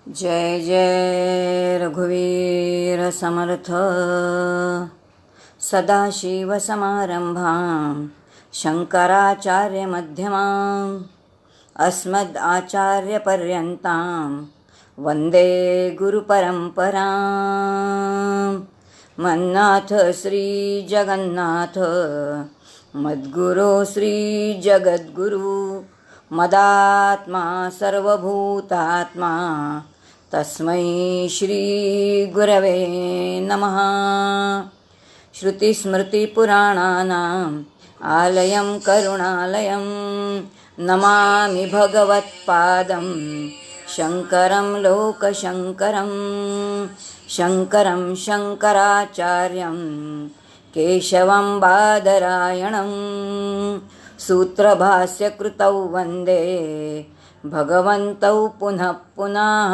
जय जय रघुवीर समर्थ। सदाशिवसमारंभां शंकराचार्यमध्यमाम् अस्मदाचार्यपर्यन्तां वन्दे गुरुपरम्पराम्। मन्नाथ श्रीजगन्नाथ मद्गुरो श्रीजगद्गुरु मदात्मा सर्वभूतात्मा तस्मै श्रीगुरवे नमः। श्रुतिस्मृतिपुराणानाम् आलयं करुणालयं नमामि भगवत्पादं शङ्करं लोकशङ्करं। शङ्करं शङ्कराचार्यं केशवं बादरायणं सूत्रभाष्यकृतौ वन्दे भगवन्तौ पुनः पुनः।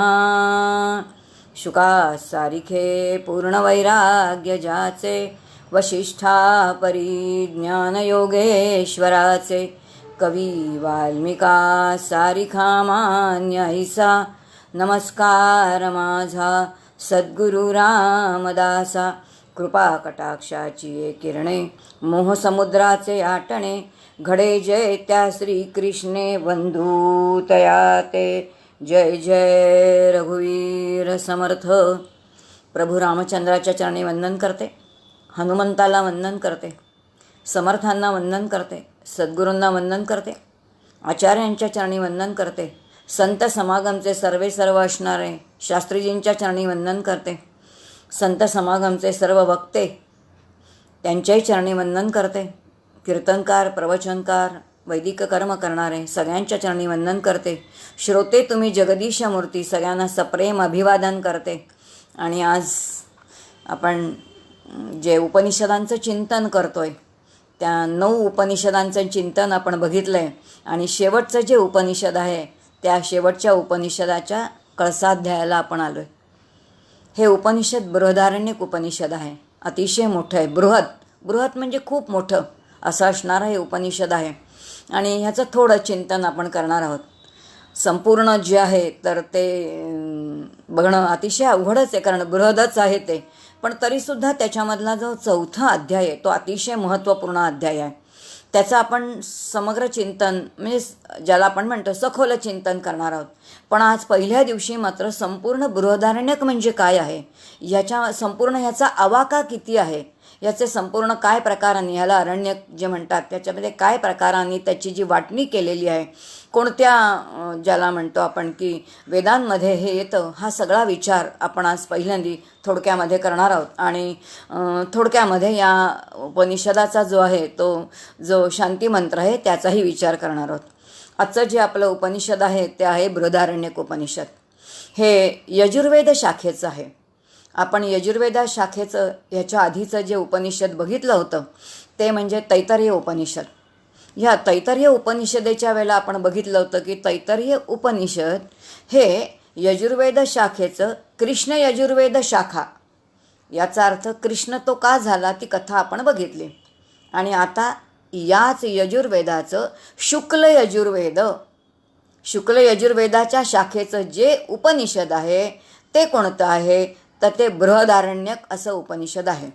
शुकासारिखे पूर्णवैराग्यजाचे वसिष्ठा परिज्ञानयोगेश्वराचे कवी वाल्मिका सारिखा मान्य ऐसा नमस्कार माझा सद्गुरु रामदासा। कृपा कटाक्षाची किरणे मोहसमुद्राचे आटणे घडे जय त्या श्रीकृष्णे बंधुतया ते। जय जय रघुवीर समर्थ। प्रभू रामचंद्राच्या चरणी वंदन करते, हनुमंताला वंदन करते, समर्थांना वंदन करते, सद्गुरूंना वंदन करते, आचार्यांच्या चरणी वंदन करते, संत समागमचे सर्व असणारे शास्त्रीजींच्या चरणी वंदन करते, संत समागमचे सर्व वक्ते त्यांच्याही चरणी वंदन करते, कीर्तनकार, प्रवचनकार, वैदिक कर्म करणारे सगळ्यांच्या चरणी वंदन करते। श्रोते तुम्ही जगदीश मूर्ती सगळ्यांना सप्रेम अभिवादन करते। आणि आज आपण जे उपनिषदांचं चिंतन करतोय त्या 9 उपनिषदांचं चिंतन आपण बघितलं आहे आणि शेवटचं जे उपनिषद आहे त्या शेवटच्या उपनिषदाच्या कळसाध्यायाला आपण आलो आहे। हे उपनिषद बृहदारण्यक उपनिषद आहे, अतिशय मोठं आहे। बृहत म्हणजे खूप मोठं असं असणारं हे उपनिषद आहे आणि ह्याचं थोडं चिंतन आपण करणार आहोत। संपूर्ण जे आहे तर ते बघणं अतिशय अवघडच आहे, कारण बृहदच आहे ते, पण तरीसुद्धा त्याच्यामधला जो 4था अध्याय आहे तो अतिशय महत्त्वपूर्ण अध्याय आहे। त्याचं आपण समग्र चिंतन म्हणजे ज्याला आपण म्हणतो सखोल चिंतन करणार आहोत। पण आज पहिल्या दिवशी मात्र संपूर्ण बृहदारण्यक म्हणजे काय आहे, संपूर्ण ह्याचा आवाका किती आहे, याचे संपूर्ण काय प्रकारांनी, ह्याला अरण्यक जे म्हणतात त्याच्यामध्ये काय प्रकारांनी त्याची जी वाटणी केलेली आहे, कोणत्या ज्याला म्हणतो आपण की वेदांमध्ये हे येतं, हा सगळा विचार आपण आज पहिल्यांदी थोडक्यामध्ये करणार आहोत। आणि थोडक्यामध्ये या उपनिषदाचा जो आहे तो जो शांती मंत्र आहे त्याचाही विचार करणार आहोत। आजचं जे आपलं उपनिषद आहे ते आहे बृहदारण्यक उपनिषद। हे यजुर्वेद शाखेचं आहे। आपण यजुर्वेदा शाखेचं ह्याच्या आधीचं जे उपनिषद बघितलं होतं ते म्हणजे तैत्तरीय उपनिषद। ह्या तैत्तरीय उपनिषदेच्या वेळेला आपण बघितलं होतं की तैत्तरीय उपनिषद हे यजुर्वेद शाखेचं कृष्ण यजुर्वेद शाखा, याचा अर्थ कृष्ण तो का झाला ती कथा आपण बघितली। आणि आता याच यजुर्वेदाचं शुक्ल यजुर्वेदाच्या शाखेचं जे उपनिषद आहे ते कोणतं आहे तर ते बृहदारण्यक असं उपनिषद आहे।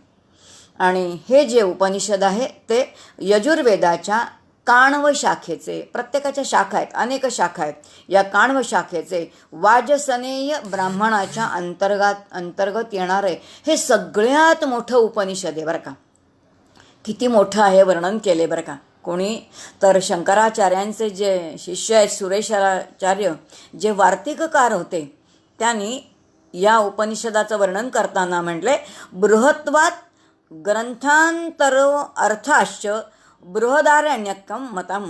आणि हे जे उपनिषद आहे ते यजुर्वेदाच्या काण्व शाखेचे, प्रत्येकाच्या शाखा आहेत, अनेक शाखा आहेत, या काण्व शाखेचे वाजसनेय ब्राह्मणाच्या अंतर्गत येणारे हे सगळ्यात मोठं उपनिषद आहे बरं का। किती मोठं आहे वर्णन केले बरं का। कोणी तर शंकराचार्यांचे जे शिष्य आहेत सुरेशाचार्य जे वार्तिककार होते त्यांनी या उपनिषदाचं वर्णन करताना म्हटले बृहत्वात ग्रंथांतर अर्थाश्च बृहदारण्यकम मतम।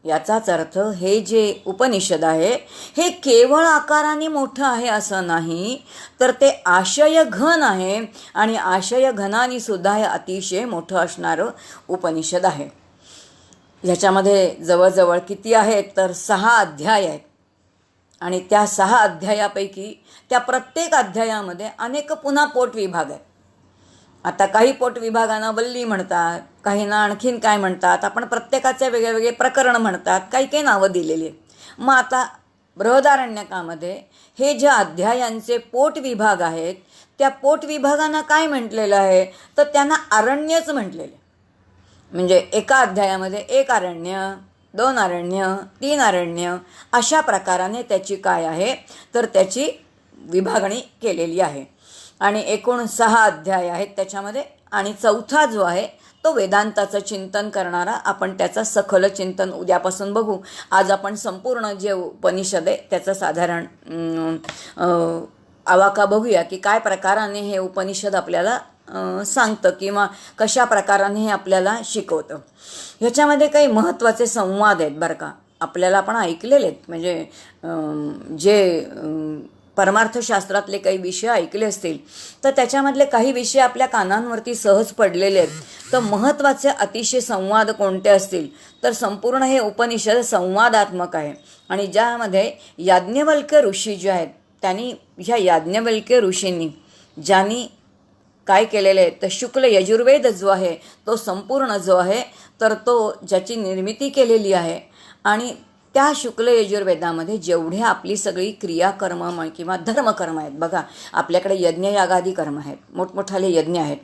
याचाच अर्थ हे जे उपनिषद आहे हे केवळ आकाराने मोठं आहे असं नाही, तर ते आशय घन आहे आणि आशय घनाने सुद्धा हे अतिशय मोठं असणारं उपनिषद आहे। ह्याच्यामध्ये जवळजवळ किती आहेत तर 6 अध्याय आहेत आणि त्या 6 अध्यायापैकी त्या प्रत्येक अध्यायामध्ये अनेक पुन्हा पोटविभाग आहेत। आता काही पोटविभागांना वल्ली म्हणतात, काहींना आणखीन काय म्हणतात, आपण प्रत्येकाचे वेगवेगळे प्रकरण म्हणतात, काही काही नावं दिलेली आहेत। मग आता बृहदारण्यकामध्ये हे ज्या अध्यायांचे पोट विभाग आहेत त्या पोट विभागांना काय म्हटलेलं आहे तर त्यांना अरण्यच म्हटलेले. म्हणजे एका अध्यायामध्ये 1 अरण्य, 2 अरण्य, 3 अरण्य अशा प्रकाराने त्याची काय आहे तर त्याची विभागणी केलेली आहे. आणि एकूण 6 अध्याय आहेत त्याच्यामध्ये. आणि चौथा जो आहे तो वेदांताचं चिंतन करणारा. आपण त्याचं सखोल चिंतन उद्यापासून बघू. आज आपण संपूर्ण जे उपनिषद आहे त्याचं साधारण आवाका बघूया की काय प्रकाराने हे उपनिषद आपल्याला सांगतं किंवा कशा प्रकाराने हे आपल्याला शिकवतं. ह्याच्यामध्ये काही महत्त्वाचे संवाद आहेत बरं का, आपल्याला आपण ऐकलेले आहेत. म्हणजे जे परमार्थशास्त्रातले काही विषय ऐकले असतील तर त्याच्यामधले काही विषय आपल्या कानांवरती सहज पडलेले आहेत. तर महत्त्वाचे अतिशय संवाद कोणते असतील तर संपूर्ण हे उपनिषद संवादात्मक आहे. आणि ज्यामध्ये याज्ञवल्क्य ऋषी जे आहेत त्यांनी ह्या याज्ञवल्क्य ऋषींनी ज्यांनी काय केलेलं आहे तर शुक्ल यजुर्वेद जो आहे तो संपूर्ण जो आहे तर तो ज्याची निर्मिती केलेली आहे. आणि त्या शुक्ल यजुर्वेदामध्ये जेवढे आपली सगळी क्रियाकर्म किंवा धर्मकर्म आहेत बघा, आपल्याकडे यज्ञयागादी कर्म आहेत, मोठमोठाले यज्ञ आहेत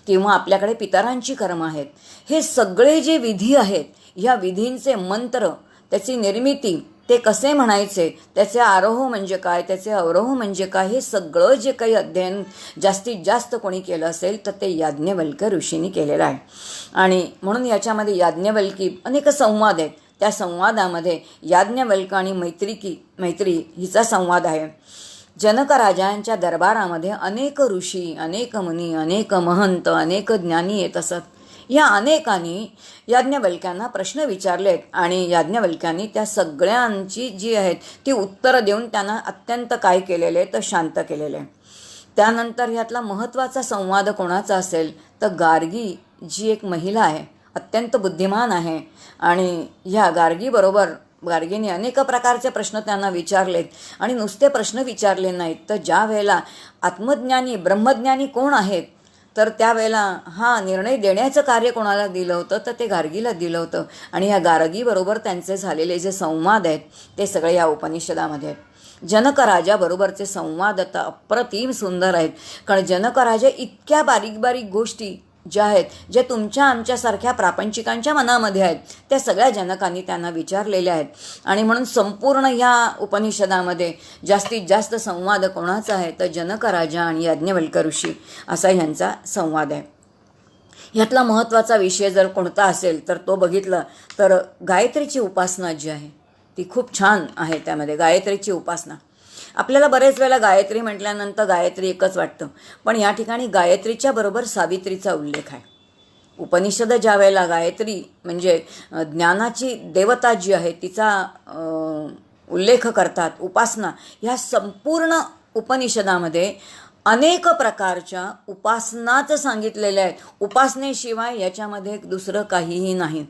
किंवा आपल्याकडे पितरांची कर्म आहेत. हे सगळे जे विधी आहेत ह्या विधींचे मंत्र, त्याची निर्मिती, ते कसे म्हणायचे, त्याचे आरोह म्हणजे काय, त्याचे अवरोह म्हणजे काय, हे सगळं जे काही अध्ययन जास्तीत जास्त कोणी केलं असेल तर ते याज्ञवल्क्य ऋषींनी केलेलं आहे. आणि म्हणून याच्यामध्ये याज्ञवल्की अनेक संवाद आहेत. त्या संवादामध्ये याज्ञवल्क आणि मैत्री हिचा संवाद आहे. जनक राजांच्या दरबारामध्ये अनेक ऋषी, अनेक मुनी, अनेक महंत, अनेक ज्ञानी येत असत. या अनेकांनी याज्ञवल्क्यांना प्रश्न विचारलेत आणि याज्ञवल्क्यांनी त्या सगळ्यांची जी आहेत ती उत्तरं देऊन त्यांना अत्यंत काय केलेले तर शांत केलेले. त्यानंतर ह्यातला महत्त्वाचा संवाद कोणाचा असेल तर गार्गी जी एक महिला आहे, अत्यंत बुद्धिमान आहे. आणि ह्या गार्गीने अनेक प्रकारचे प्रश्न त्यांना विचारलेत. आणि नुसते प्रश्न विचारले नाहीत तर ज्या वेळेला आत्मज्ञानी ब्रह्मज्ञानी कोण आहेत तर त्यावेळेला हा निर्णय देण्याचं कार्य कोणाला दिलं होतं तर ते गार्गीला दिलं होतं. आणि ह्या गार्गीबरोबर त्यांचे झालेले जे संवाद आहेत ते सगळे या उपनिषदामध्ये आहेत. जनक राजाबरोबरचे संवाद आता अप्रतिम सुंदर आहेत. कारण जनक राजा इतक्या बारीक बारीक गोष्टी ज्या आहेत ज्या तुमच्या आमच्यासारख्या प्रापंचिकांच्या मनामध्ये आहेत त्या सगळ्या जनकांनी त्यांना विचारलेल्या आहेत. आणि म्हणून संपूर्ण ह्या उपनिषदामध्ये जास्तीत जास्त संवाद कोणाचा आहे तर जनक राजा आणि याज्ञवल्क्य ऋषी असा ह्यांचा संवाद आहे. ह्यातला महत्त्वाचा विषय जर कोणता असेल तर तो बघितला तर गायत्रीची उपासना जी आहे ती खूप छान आहे. त्यामध्ये गायत्रीची उपासना, आपल्याला बरेच वेळेला गायत्री म्हटल्यानंतर गायत्री एकच वाटतं, पण या ठिकाणी गायत्रीच्या बरोबर सावित्रीचा उल्लेख आहे. उपनिषद ज्या वेळेला गायत्री म्हणजे ज्ञानाची देवता जी आहे तिचा उल्लेख करतात, उपासना, ह्या संपूर्ण उपनिषदामध्ये अनेक प्रकारच्या उपासनाच सांगितलेल्या आहेत. उपासनेशिवाय याच्यामध्ये दुसरं काहीही नाही.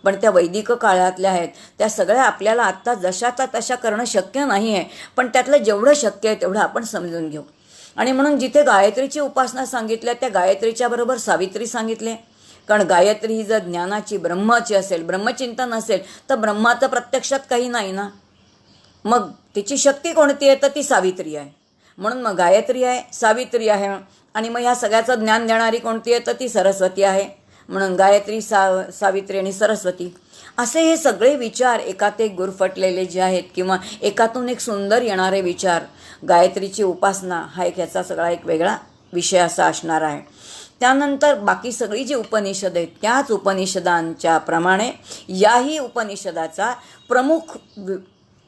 पण त्या वैदिक काळातल्या आहेत त्या सगळ्या आपल्याला आत्ता जशाचा तशा करणं शक्य नाही आहे. पण त्यातलं जेवढं शक्य आहे तेवढं आपण समजून घेऊ. आणि म्हणून जिथे गायत्रीची उपासना सांगितल्या त्या गायत्रीच्या बरोबर सावित्री सांगितले. कारण गायत्री ही जर ज्ञानाची ब्रह्माची असेल, ब्रह्मचिंतन असेल तर ब्रह्माचं प्रत्यक्षात काही नाही ना, मग तिची शक्ती कोणती आहे तर ती सावित्री आहे. म्हणून मग गायत्री आहे, सावित्री आहे. आणि मग ह्या सगळ्याचं ज्ञान देणारी कोणती आहे तर ती सरस्वती आहे. म्हणून गायत्री, सावित्री आणि सरस्वती असे हे सगळे विचार एकात एक गुरफटलेले जे आहेत किंवा एकातून एक सुंदर येणारे विचार, गायत्रीची उपासना हा एक याचा सगळा एक वेगळा विषय असा असणार आहे. त्यानंतर बाकी सगळी जी उपनिषद आहेत त्याच उपनिषदांच्या प्रमाणे याही उपनिषदाचा प्रमुख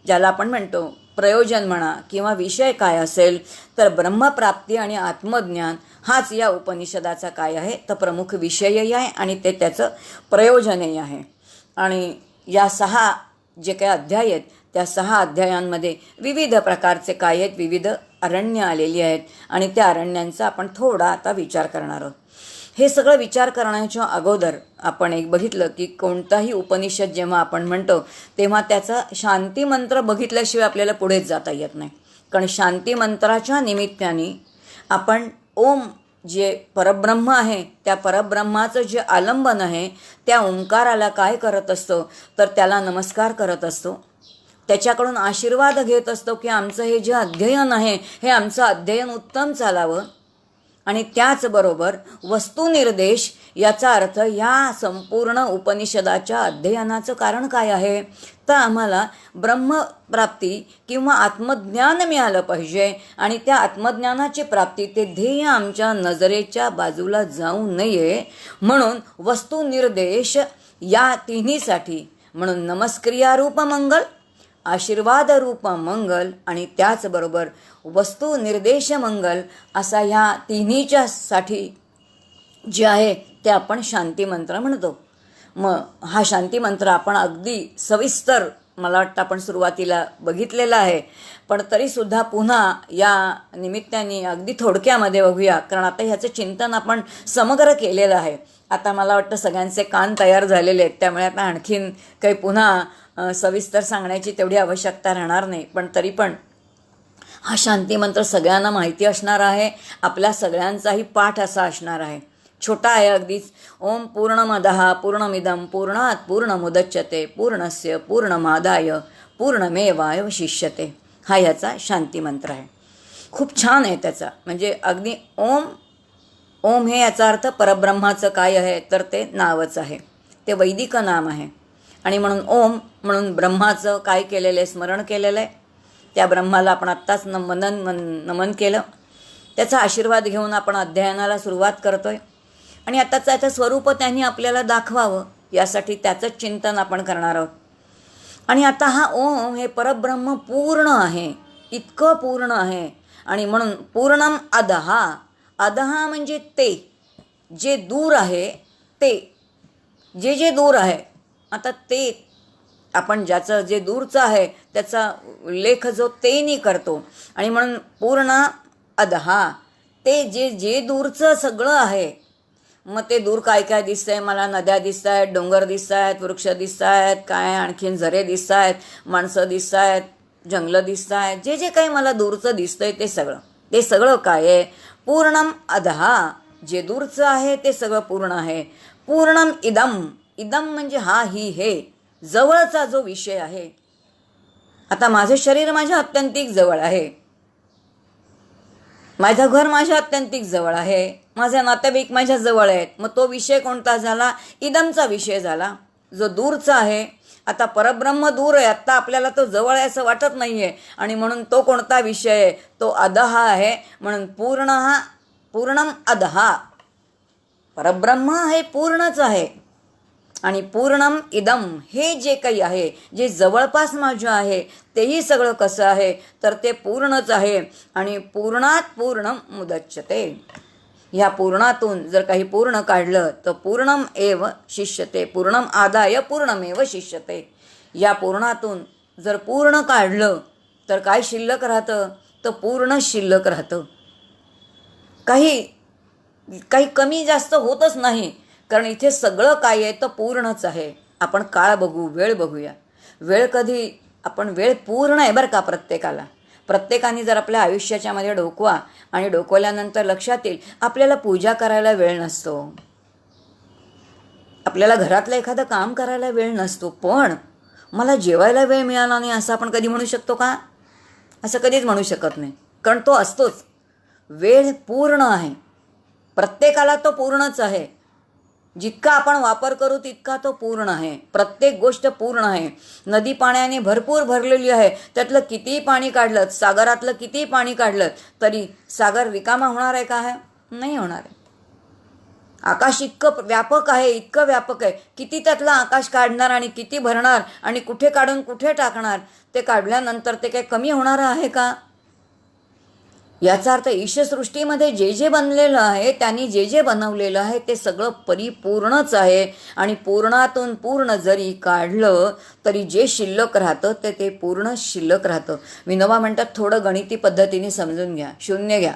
ज्याला आपण म्हणतो प्रयोजन म्हणा किंवा विषय काय असेल तर ब्रह्मप्राप्ती आणि आत्मज्ञान हाच या उपनिषदाचा काय आहे तर प्रमुख विषयही आहे आणि ते त्याचं प्रयोजनही आहे. आणि या 6 जे काही अध्याय आहेत त्या 6 अध्यायांमध्ये विविध प्रकारचे काय आहेत, विविध अरण्य आलेली आहेत. आणि त्या अरण्यांचा आपण थोडा आता विचार करणार आहोत. हे सगळं विचार करण्याच्या अगोदर आपण एक बघितलं की कोणताही उपनिषद जेव्हा आपण म्हणतो तेव्हा त्याचा शांती मंत्र बघितल्याशिवाय आपल्याला पुढेच जाता येत नाही. कारण शांती मंत्राच्या निमित्ताने आपण ओम जे परब्रह्म आहे त्या परब्रह्माचं जे आलंबन आहे त्या ओंकाराला काय करत असतो तर त्याला नमस्कार करत असतो. त्याच्याकडून आशीर्वाद घेत असतो की आमचं हे जे अध्ययन आहे हे आमचं अध्ययन उत्तम चालावं. आणि त्याचबरोबर वस्तुनिर्देश याचा अर्थ या संपूर्ण उपनिषदाच्या अध्ययनाचं कारण काय आहे, तर आम्हाला ब्रह्मप्राप्ती किंवा आत्मज्ञान मिळालं पाहिजे. आणि त्या आत्मज्ञानाची प्राप्ती ते ध्येय आमच्या नजरेच्या बाजूला जाऊ नये म्हणून वस्तुनिर्देश या तिन्हीसाठी, म्हणून नमस्क्रियारूप मंगल, आशीर्वाद रूप मंगल आणि त्याचबरोबर वस्तू निर्देश मंगल असा ह्या तिन्हीच्या साठी जे आहे ते आपण शांती मंत्र म्हणतो. मग हा शांती मंत्र आपण अगदी सविस्तर मला वाटतं आपण सुरुवातीला बघितलेला आहे, पण तरीसुद्धा पुन्हा या निमित्ताने अगदी थोडक्यामध्ये बघूया, कारण आता ह्याचं चिंतन आपण समग्र केलेलं आहे. आता मला वाटतं सगळ्यांचे कान तयार झालेले आहेत, त्यामुळे आता आणखीन काही पुन्हा सविस्तर सांगण्याची तेवढी आवश्यकता राहणार नाही. पण तरी पण हा शांती मंत्र सगळ्यांना माहिती असणार आहे, आपल्या सगळ्यांचाही पाठ असा असणार आहे. छोटा आहे अगदीच. ओम पूर्णमदः पूर्णमिदं पूर्णात् पूर्णमुदच्यते पूर्णस्य पूर्णमादाय पूर्णमेवावशिष्यते हा याचा शांती मंत्र आहे. खूप छान आहे त्याचा, म्हणजे अगदी ओम ओम हे याचा अर्थ परब्रह्माचं काय आहे तर ते नावच आहे, ते वैदिक नाम आहे. आणि म्हणून ओम म्हणून ब्रह्माचं काय केलेलं आहे, स्मरण केलेलं आहे. त्या ब्रह्माला आपण आत्ताच नमन केलं. त्याचा आशीर्वाद घेऊन आपण अध्ययनाला सुरुवात करतोय. आणि आताचं याचं स्वरूप त्यांनी आपल्याला दाखवावं यासाठी त्याचंच चिंतन आपण करणार आहोत. आणि आता हा ओम हे परब्रह्म पूर्ण आहे, इतकं पूर्ण आहे. आणि म्हणून पूर्णम अदहा, अदहा म्हणजे ते जे दूर आहे, ते जे दूर आहे. आता ते आपण ज्याचं जे दूरचं आहे त्याचा उल्लेख जो तेनी करतो. आणि म्हणून पूर्ण अदहा ते जे दूरचं सगळं आहे. मग ते दूर काय काय दिसतंय, मला नद्या दिसत आहेत, डोंगर दिसत आहेत, वृक्ष दिसत आहेत, काय आणखीन झरे दिसत आहेत, माणसं दिसत आहेत, जंगलं दिसत आहेत, जे काही मला दूरचं दिसतंय ते सगळं काय आहे, पूर्णम अदहा जे दूरचं आहे ते सगळं पूर्ण आहे. पूर्णम इदम, इदम म्हणजे हा ही हे जवळचा जो विषय आहे. आता माझं शरीर माझ्या अत्यंतिक जवळ आहे, माझं घर माझ्या अत्यंतिक जवळ आहे, माझे नातेवाईक माझ्या जवळ आहेत. मग तो विषय कोणता झाला, इदमचा विषय झाला, जो दूरचा आहे. आता परब्रह्म दूर आहे, आत्ता आपल्याला तो जवळ आहे असं वाटत नाही आहे. आणि म्हणून तो कोणता विषय आहे, तो अदहा आहे. म्हणून पूर्णम अदहा, परब्रह्म हे पूर्णच आहे. आणि पूर्णम इदम हे जे काही आहे, जे जवळपास माझं आहे तेही सगळं कसं आहे तर ते पूर्णच आहे. आणि पूर्णात पूर्णम मुदच्यते, ह्या पूर्णातून जर काही पूर्ण काढलं तर पूर्णम एव शिष्यते, पूर्णम आदाय पूर्णमेव शिष्यते. या पूर्णातून जर पूर्ण काढलं तर काय शिल्लक राहतं, तर पूर्ण शिल्लक राहतं. काही कमी जास्त होतच नाही, कारण इथे सगळं काय आहे तर पूर्णच आहे. आपण काळ बघू, वेळ बघूया. वेळ कधी आपण वेळ पूर्ण आहे बरं का प्रत्येकाने जर आपल्या आयुष्याच्या मध्ये डोकवा आणि डोकवल्यानंतर लक्षात येईल आपल्याला पूजा करायला वेळ नसतो, आपल्याला घरातलं एखादं काम करायला वेळ नसतो, पण मला जेवायला वेळ मिळाला नाही असं आपण कधी म्हणू शकतो का? असं कधीच म्हणू शकत नाही, कारण तो असतोच. वेळ पूर्ण आहे, प्रत्येकाला तो पूर्णच आहे. जितका आपण वापर करू तितका तो पूर्ण आहे. प्रत्येक गोष्ट पूर्ण आहे. नदी पाण्याने भरपूर भरलेली आहे, त्यातलं कितीही पाणी काढलं, सागरातलं कितीही पाणी काढलं तरी सागर रिकामा होणार आहे का? नाही होणार आहे. आकाश इतकं व्यापक आहे, इतकं व्यापक आहे, किती त्यातलं आकाश काढणार आणि किती भरणार आणि कुठे काढून कुठे टाकणार, ते काढल्यानंतर ते काही कमी होणार आहे का? याचा अर्थ ईशसृष्टीमध्ये जे बनलेलं आहे, त्यांनी जे बनवलेलं आहे ते सगळं परिपूर्णच आहे. आणि पूर्णातून पूर्ण जरी काढलं तरी जे शिल्लक राहतं ते पूर्ण शिल्लक राहतं. विनोबा म्हणतात थोडं गणिती पद्धतीने समजून घ्या. शून्य घ्या,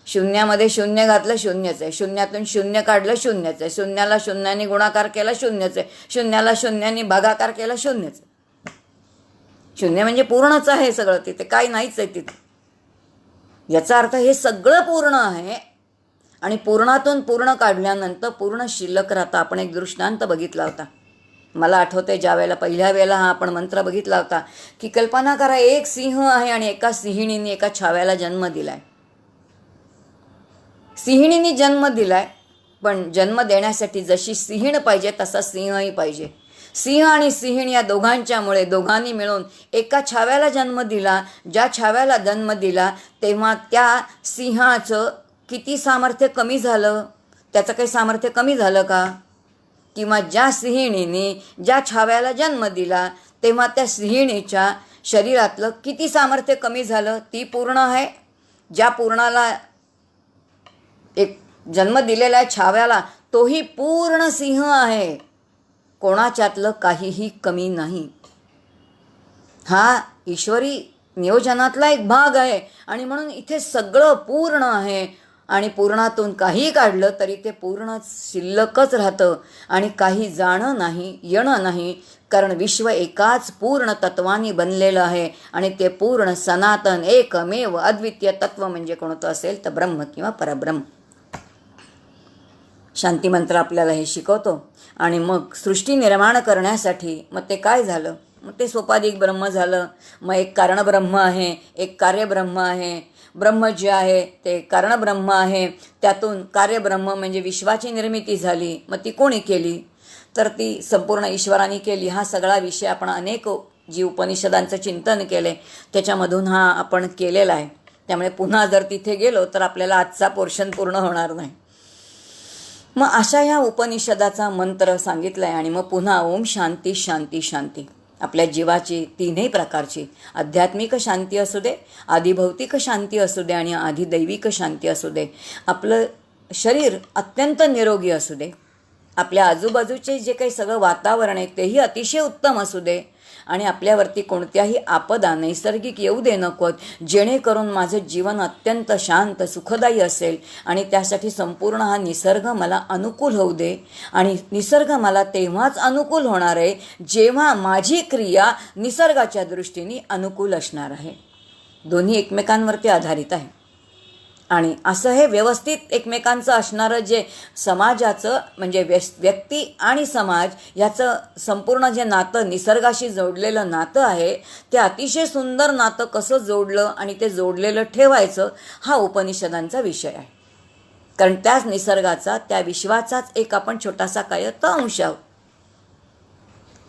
शून्यामध्ये शून्य घातलं शून्यच आहे, शून्यातून शून्य काढलं शून्यच आहे, शून्याला शून्याने गुणाकार केला शून्यच आहे, शून्याला शून्याने भागाकार केला शून्यच आहे. शून्य म्हणजे पूर्णच आहे सगळं, तिथे काही नाहीच आहे तिथे. याचा अर्थ हे सगळं पूर्ण आहे. आणि पूर्णातून पूर्ण काढल्यानंतर पूर्ण शिल्लक राहतं. आपण एक दृष्टांत बघितला होता. मला आठवतंय ज्या वेळेला पहिल्या वेळेला हा आपण मंत्र बघितला होता की कल्पना करा एक सिंह आहे आणि एका सिंहिणीने एका छाव्याला जन्म दिलाय. सिंहिणीने जन्म दिलाय, पण जन्म देण्यासाठी जशी सिंहीण पाहिजे तसा सिंहही पाहिजे. सिंह आणि सिंहीण या दोघांच्यामुळे दोघांनी मिळून एका छाव्याला जन्म दिला. ज्या छाव्याला जन्म दिला तेव्हा त्या सिंहाचं किती सामर्थ्य कमी झालं? त्याचं काही सामर्थ्य कमी झालं का? किंवा ज्या सिंहिणीने ज्या छाव्याला जन्म दिला तेव्हा त्या सिंहिणीच्या शरीरातलं किती सामर्थ्य कमी झालं? ती पूर्ण आहे. ज्या पूर्णाला एक जन्म दिलेला आहे छाव्याला, तोही पूर्ण सिंह आहे. कोणाच्यातलं काहीही कमी नाही. हा ईश्वरी नियोजनातला एक भाग आहे आणि म्हणून इथे सगळं पूर्ण आहे. आणि पूर्णातून काही काढलं तरी ते पूर्ण शिल्लकच राहतं आणि काही जाणं नाही, येणं नाही. कारण विश्व एकाच पूर्ण तत्वानी बनलेलं आहे आणि ते पूर्ण सनातन एकमेव अद्वितीय तत्व म्हणजे कोणतं असेल तर ब्रह्म किंवा परब्रह्म. शांतिमंत्र आपल्याला हे शिकवतो. आणि मग सृष्टी निर्माण करण्यासाठी मग ते काय झालं? मग ते सोपाधिक ब्रह्म झालं. मग एक कारणब्रह्म आहे, एक कार्यब्रह्म आहे. ब्रह्म जे आहे ते कारणब्रह्म आहे, त्यातून कार्यब्रह्म म्हणजे विश्वाची निर्मिती झाली. मग ती कोणी केली? तर ती संपूर्ण ईश्वराने केली. हा सगळा विषय आपण अनेक जी उपनिषदांचं चिंतन केले त्याच्यामधून हा आपण केलेला आहे. त्यामुळे पुन्हा जर तिथे गेलो तर आपल्याला आजचा पोर्शन पूर्ण होणार नाही. मग अशा ह्या उपनिषदाचा मंत्र सांगितला आहे. आणि मग पुन्हा ओम शांती शांती शांती. आपल्या जीवाची तीनही प्रकारची आध्यात्मिक शांती असू दे, आधिभौतिक शांती असू दे आणि आधिदैविक शांती असू दे. आपलं शरीर अत्यंत निरोगी असू दे. आपल्या आजूबाजूचे जे काही सगळं वातावरण आहे तेही अतिशय उत्तम असू दे. आणि आपल्यावरती कोणत्याही आपदा नैसर्गिक येऊ दे नकोत, जेणेकरून माझं जीवन अत्यंत शांत सुखदायी असेल. आणि त्यासाठी संपूर्ण हा निसर्ग मला अनुकूल होऊ दे. आणि निसर्ग मला तेव्हाच अनुकूल होणार आहे जेव्हा माझी क्रिया निसर्गाच्या दृष्टीने अनुकूल असणार आहे. दोन्ही एकमेकांवरती आधारित आहे. आणि असं हे व्यवस्थित एकमेकांचं असणारं जे समाजाचं म्हणजे व्यक्ती आणि समाज याचं संपूर्ण जे नातं निसर्गाशी जोडलेलं नातं आहे ते अतिशय सुंदर नातं कसं जोडलं आणि ते जोडलेलं ठेवायचं हा उपनिषदांचा विषय आहे. कारण त्याच निसर्गाचा त्या विश्वाचाच एक आपण छोटासा कायत्त अंश आहोत.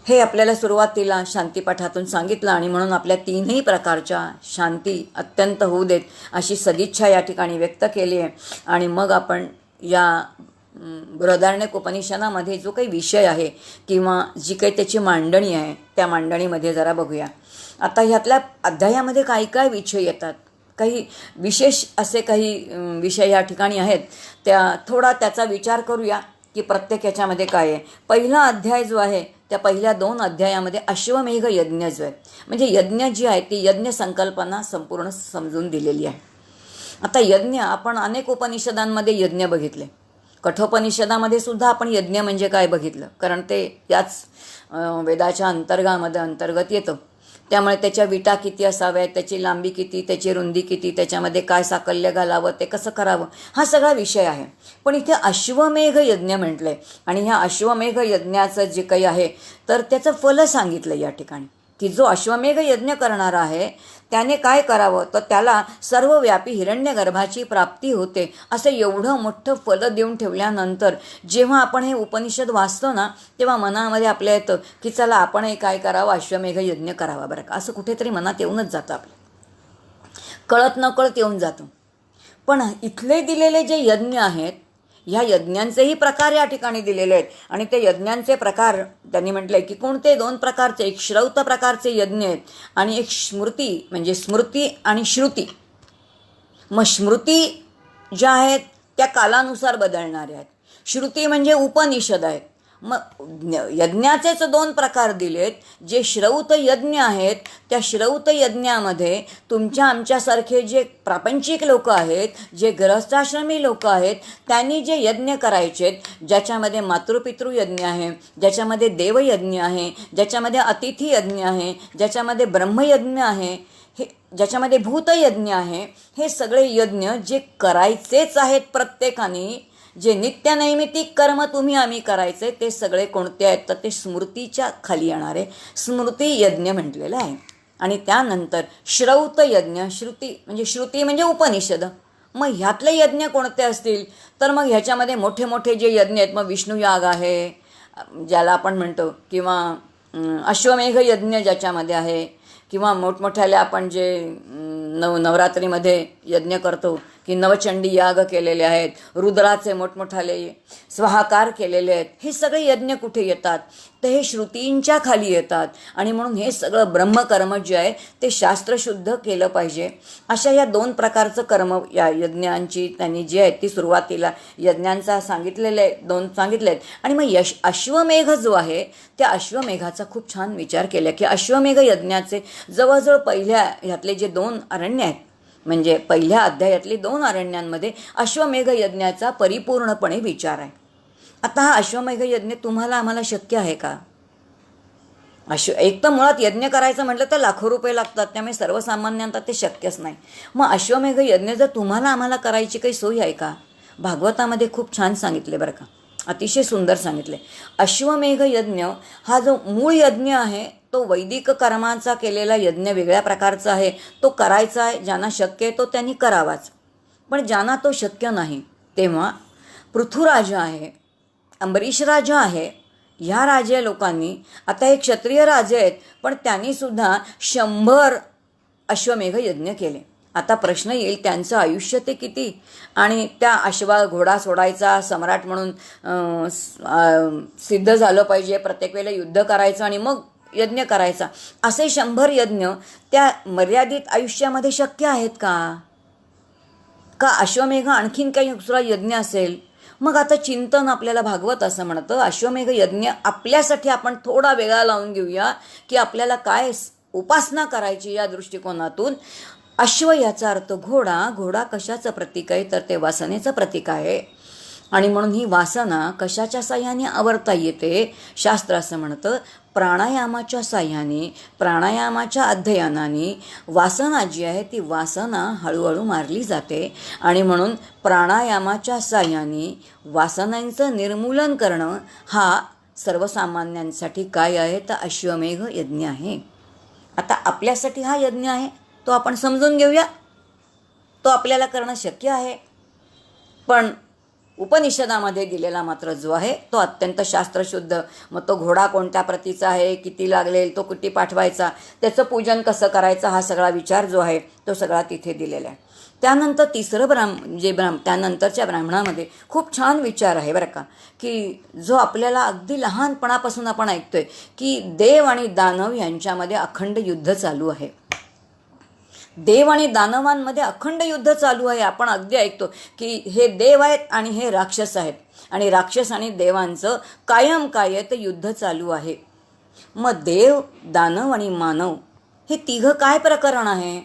हे आपल्याला सुरुवातीला शांतीपाठातून सांगितलं. आणि म्हणून आपल्या तीनही प्रकारच्या शांती अत्यंत होऊ देत अशी सदिच्छा या ठिकाणी व्यक्त केली आहे. आणि मग आपण या बृहदारण्यक उपनिषदामध्ये जो काही विषय आहे किंवा जी काही त्याची मांडणी आहे त्या मांडणीमध्ये जरा बघूया. आता ह्यातल्या अध्यायामध्ये काही काय विषय येतात, काही विशेष असे काही विषय या ठिकाणी आहेत. थोडा त्याचा विचार करूया की प्रत्येक याच्यामध्ये काय आहे. पहिला अध्याय जो आहे त्या पहिल्या 2 अध्यायामध्ये अश्वमेघ यज्ञ जो आहे म्हणजे यज्ञ जी आहे ती यज्ञ संकल्पना संपूर्ण समजून दिलेली आहे. आता यज्ञ आपण अनेक उपनिषदांमध्ये यज्ञ बघितले. कठोपनिषदामध्ये सुद्धा आपण यज्ञ म्हणजे काय बघितलं, कारण ते याच वेदाच्या अंतर्गत येतं. त्यामुळे त्याच्या विटा किती असाव्यात, त्याची लांबी किती, त्याची रुंदी किती, त्याच्यामध्ये काय साकल्य घालावं, ते कसं करावं, हा सगळा विषय आहे. पण इथे अश्वमेघ यज्ञ म्हटलंय आणि ह्या अश्वमेघ यज्ञाचं जे काही आहे तर त्याचं फल सांगितलं या ठिकाणी की जो अश्वमेघ यज्ञ करणारा आहे त्याने काय करावं तर त्याला सर्वव्यापी हिरण्यगर्भाची प्राप्ती होते. असं एवढं मोठं फल देऊन ठेवल्यानंतर जेव्हा आपण हे उपनिषद वाचतो ना तेव्हा मनामध्ये आपल्या येतं की चला आपणही काय करावं, अश्वमेघ यज्ञ करावा बरं का, असं कुठेतरी मनात येऊनच जातं. आपलं कळत नकळत येऊन जातं. पण इथले दिलेले जे यज्ञ आहेत ह्या यज्ञांचेही प्रकार या ठिकाणी दिलेले आहेत. आणि ते यज्ञांचे प्रकार त्यांनी म्हटलंय की कोणते 2 प्रकारचे, एक श्रौत प्रकारचे यज्ञ आहेत आणि एक स्मृती म्हणजे स्मृती आणि श्रुती. मग स्मृती ज्या आहेत त्या कालानुसार बदलणाऱ्या आहेत. श्रुती म्हणजे उपनिषद आहेत. मग यज्ञाचेच 2 प्रकार दिलेत. जे श्रौत यज्ञ आहेत त्या श्रौत यज्ञामध्ये तुमच्या आमच्यासारखे जे प्रापंचिक लोक आहेत, जे गृहस्थाश्रमी लोक आहेत, त्यांनी जे यज्ञ करायचेत, ज्याच्यामध्ये मातृपितृ यज्ञ आहे, ज्याच्यामध्ये देवयज्ञ आहे, ज्याच्यामध्ये अतिथी यज्ञ आहे, ज्याच्यामध्ये ब्रह्मयज्ञ आहे, हे ज्याच्यामध्ये भूतयज्ञ आहे, हे सगळे यज्ञ जे करायचेच आहेत प्रत्येकाने जे नित्यनैमित्तिक कर्म तुम्ही आम्ही करायचे ते सगळे कोणते आहेत तर ते स्मृतीच्या खाली येणारे स्मृती यज्ञ म्हटलेलं आहे. आणि त्यानंतर श्रौत यज्ञ, श्रुती म्हणजे उपनिषद. मग ह्यातले यज्ञ कोणते असतील तर मग ह्याच्यामध्ये मोठे मोठे जे यज्ञ आहेत, मग विष्णुयाग आहे ज्याला आपण म्हणतो, किंवा अश्वमेघ यज्ञ ज्याच्यामध्ये आहे, किंवा मोठमोठ्याले आपण जे नवरात्रीमध्ये यज्ञ करतो की नवचंडी याग केलेले आहेत, रुद्राचे मोठमोठाले स्वाहाकार केलेले आहेत, हे सगळे यज्ञ कुठे येतात तर हे श्रुतींच्या खाली येतात. आणि म्हणून हे सगळं ब्रह्मकर्म जे आहे ते शास्त्रशुद्ध केलं पाहिजे. अशा या 2 प्रकारचं कर्म या यज्ञांची त्यांनी जी आहे ती सुरुवातीला यज्ञांचा सांगितलेले 2 सांगितले आहेत. आणि मग अश्वमेघ जो आहे त्या अश्वमेघाचा खूप छान विचार केला की अश्वमेघ यज्ञाचे जवळजवळ पहिल्या ह्यातले जे 2 अरण्य आहेत, म्हणजे पहिल्या अध्यायातली 2 अरण्यांमध्ये अश्वमेघ यज्ञाचा परिपूर्णपणे विचार आहे. आता हा अश्वमेघ यज्ञ तुम्हाला आम्हाला शक्य आहे का? एक तर मुळात यज्ञ करायचं म्हटलं तर लाखो रुपये लागतात, त्यामुळे सर्वसामान्यांना ते शक्यच नाही. मग अश्वमेघ यज्ञ जर तुम्हाला आम्हाला करायची काही सोय आहे का? भागवतामध्ये खूप छान सांगितले बरं का, अतिशय सुंदर सांगितले. अश्वमेघ यज्ञ हा जो मूळ यज्ञ आहे तो वैदिक कर्माचा केलेला यज्ञ वेगळ्या प्रकारचा आहे. तो करायचा आहे, ज्यांना शक्य आहे तो त्यांनी करावाच. पण ज्यांना तो शक्य नाही तेव्हा पृथुराजा आहे, अंबरीश राजा आहे, ह्या राजे लोकांनी, आता हे क्षत्रिय राजे आहेत पण त्यांनीसुद्धा 100 अश्वमेघ यज्ञ केले. आता प्रश्न येईल त्यांचं आयुष्य ते किती, आणि त्या घोडा सोडायचा, सम्राट म्हणून सिद्ध झालं पाहिजे, प्रत्येक वेळेला युद्ध करायचं आणि मग यज्ञ करायचा, असे 100 यज्ञ त्या मर्यादित आयुष्यामध्ये शक्य आहेत का अश्वमेघ आणखीन काही दुसरा यज्ञ असेल? मग आता चिंतन आपल्याला भागवत असं म्हणतं, अश्वमेघ यज्ञ आपल्यासाठी आपण थोडा वेगळा लावून घेऊया की आपल्याला काय उपासना करायची या दृष्टिकोनातून. अश्व याचा अर्थ घोडा. घोडा कशाचं प्रतीक आहे तर ते वासनेचं प्रतीक आहे. आणि म्हणून ही वासना कशाच्या साह्याने आवरता येते? शास्त्र असं म्हणतं प्राणायामाच्या साह्याने, प्राणायामाच्या अध्ययनाने वासना जी आहे ती वासना हळूहळू मारली जाते. आणि म्हणून प्राणायामाच्या साह्याने वासनांचं निर्मूलन करणं हा सर्वसामान्यांसाठी काय आहे तर अश्वमेघ यज्ञ आहे. आता आपल्यासाठी हा यज्ञ आहे तो आपण समजून घेऊया. तो आपल्याला करणं शक्य आहे, पण उपनिषदामध्ये दिलेला मात्र जो आहे तो अत्यंत शास्त्रशुद्ध. मग तो घोडा कोणत्या प्रतीचा आहे, किती लागेल, तो किती पाठवायचा, त्याचं पूजन कसं करायचं, हा सगळा विचार जो आहे तो सगळा तिथे दिलेला आहे. त्यानंतर तिसरं त्यानंतरच्या ब्राह्मणामध्ये खूप छान विचार आहे बरं का, की जो आपल्याला अगदी लहानपणापासून आपण ऐकतोय की देव आणि दानव यांच्यामध्ये अखंड युद्ध चालू आहे. देव आणि दानवांमध्ये अखंड युद्ध चालू आहे. आपण अगदी ऐकतो की हे देव आहेत आणि हे राक्षस आहेत, आणि राक्षस आणि देवांचं कायम काय तर युद्ध चालू आहे. मग देव, दानव आणि मानव हे तिघं काय प्रकरण आहे?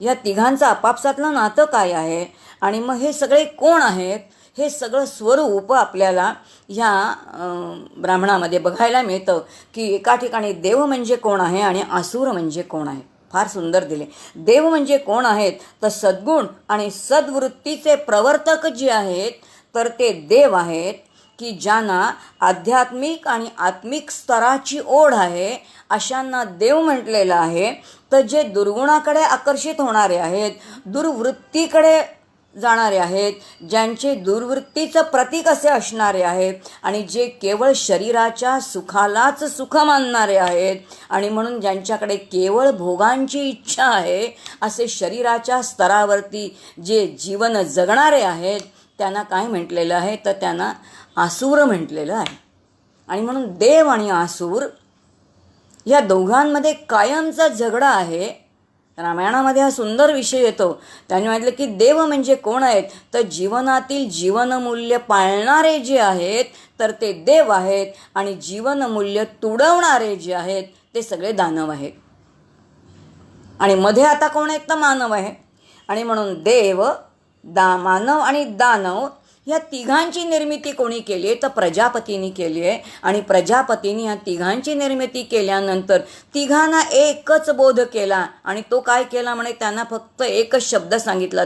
या तिघांचं आपापसातलं नातं काय आहे? आणि मग हे सगळे कोण आहेत? हे सगळं स्वरूप आपल्याला ह्या ब्राह्मणामध्ये बघायला मिळतं की एका ठिकाणी देव म्हणजे कोण आहे आणि असुर म्हणजे कोण आहे. फार सुंदर दिले. देव म्हणजे कोण आहेत तर सद्गुण आणि सद्वृत्तीचे प्रवर्तक जे आहेत तर ते देव आहेत की ज्यांना आध्यात्मिक आणि आत्मिक स्तराची ओढ आहे अशांना देव म्हटलेलं आहे. तर जे दुर्गुणाकडे आकर्षित होणारे आहेत, दुर्वृत्तीकडे जाणारे आहेत, ज्यांचे दुर्वृत्तीचं प्रतीक असे असणारे आहेत, आणि जे केवळ शरीराच्या सुखालाच सुख मानणारे आहेत, आणि म्हणून ज्यांच्याकडे केवळ भोगांची इच्छा आहे, असे शरीराच्या स्तरावरती जे जीवन जगणारे आहेत त्यांना काय म्हटलेलं आहे तर त्यांना आसुर म्हटलेलं आहे. आणि म्हणून देव आणि आसुर या दोघांमध्ये कायमचा झगडा आहे. रामायणामध्ये हा सुंदर विषय येतो. त्यांनी म्हटलं की देव म्हणजे कोण आहेत तर जीवनातील जीवनमूल्य पाळणारे जे आहेत तर ते देव आहेत, आणि जीवनमूल्य तुडवणारे जे आहेत ते सगळे दानव आहेत. आणि मध्ये आता कोण आहेत तर मानव आहे. आणि म्हणून देव, मानव आणि दानव या तिघांची निर्मिती कोणी केली आहे तर प्रजापतींनी केली आहे. आणि प्रजापतींनी या तिघांची निर्मिती केल्यानंतर तिघांना एकच बोध केला, आणि तो काय केला म्हणे त्यांना फक्त एकच शब्द सांगितला,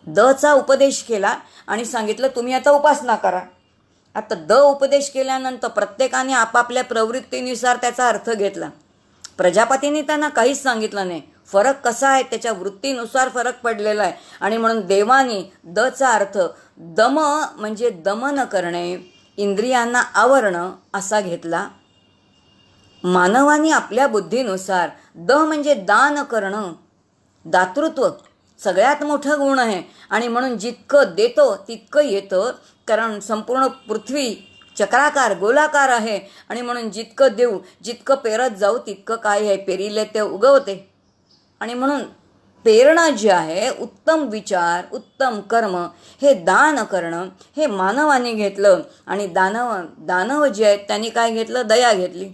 दचा उपदेश केला आणि सांगितलं तुम्ही आता उपासना करा. आता उपदेश केल्यानंतर प्रत्येकाने आपापल्या प्रवृत्तीनुसार त्याचा अर्थ घेतला. प्रजापतींनी त्यांना काहीच सांगितलं नाही. फरक कसा आहे त्याच्या वृत्तीनुसार फरक पडलेला आहे. आणि म्हणून देवानी दचा अर्थ दम म्हणजे दमन करणे, इंद्रियांना आवरणं असा घेतला. मानवाने आपल्या बुद्धीनुसार म्हणजे दान करणं, दातृत्व सगळ्यात मोठं गुण आहे. आणि म्हणून जितकं देतो तितकं येतं, कारण संपूर्ण पृथ्वी चक्राकार गोलाकार आहे. आणि म्हणून जितकं देऊ, जितकं पेरत जाऊ तितकं काय आहे, पेरिले ते उगवते. आणि म्हणून पेरणं जे आहे, उत्तम विचार उत्तम कर्म हे दान करणं हे मानवाने घेतलं. आणि दानव जे आहेत त्यांनी काय घेतलं, दया घेतली.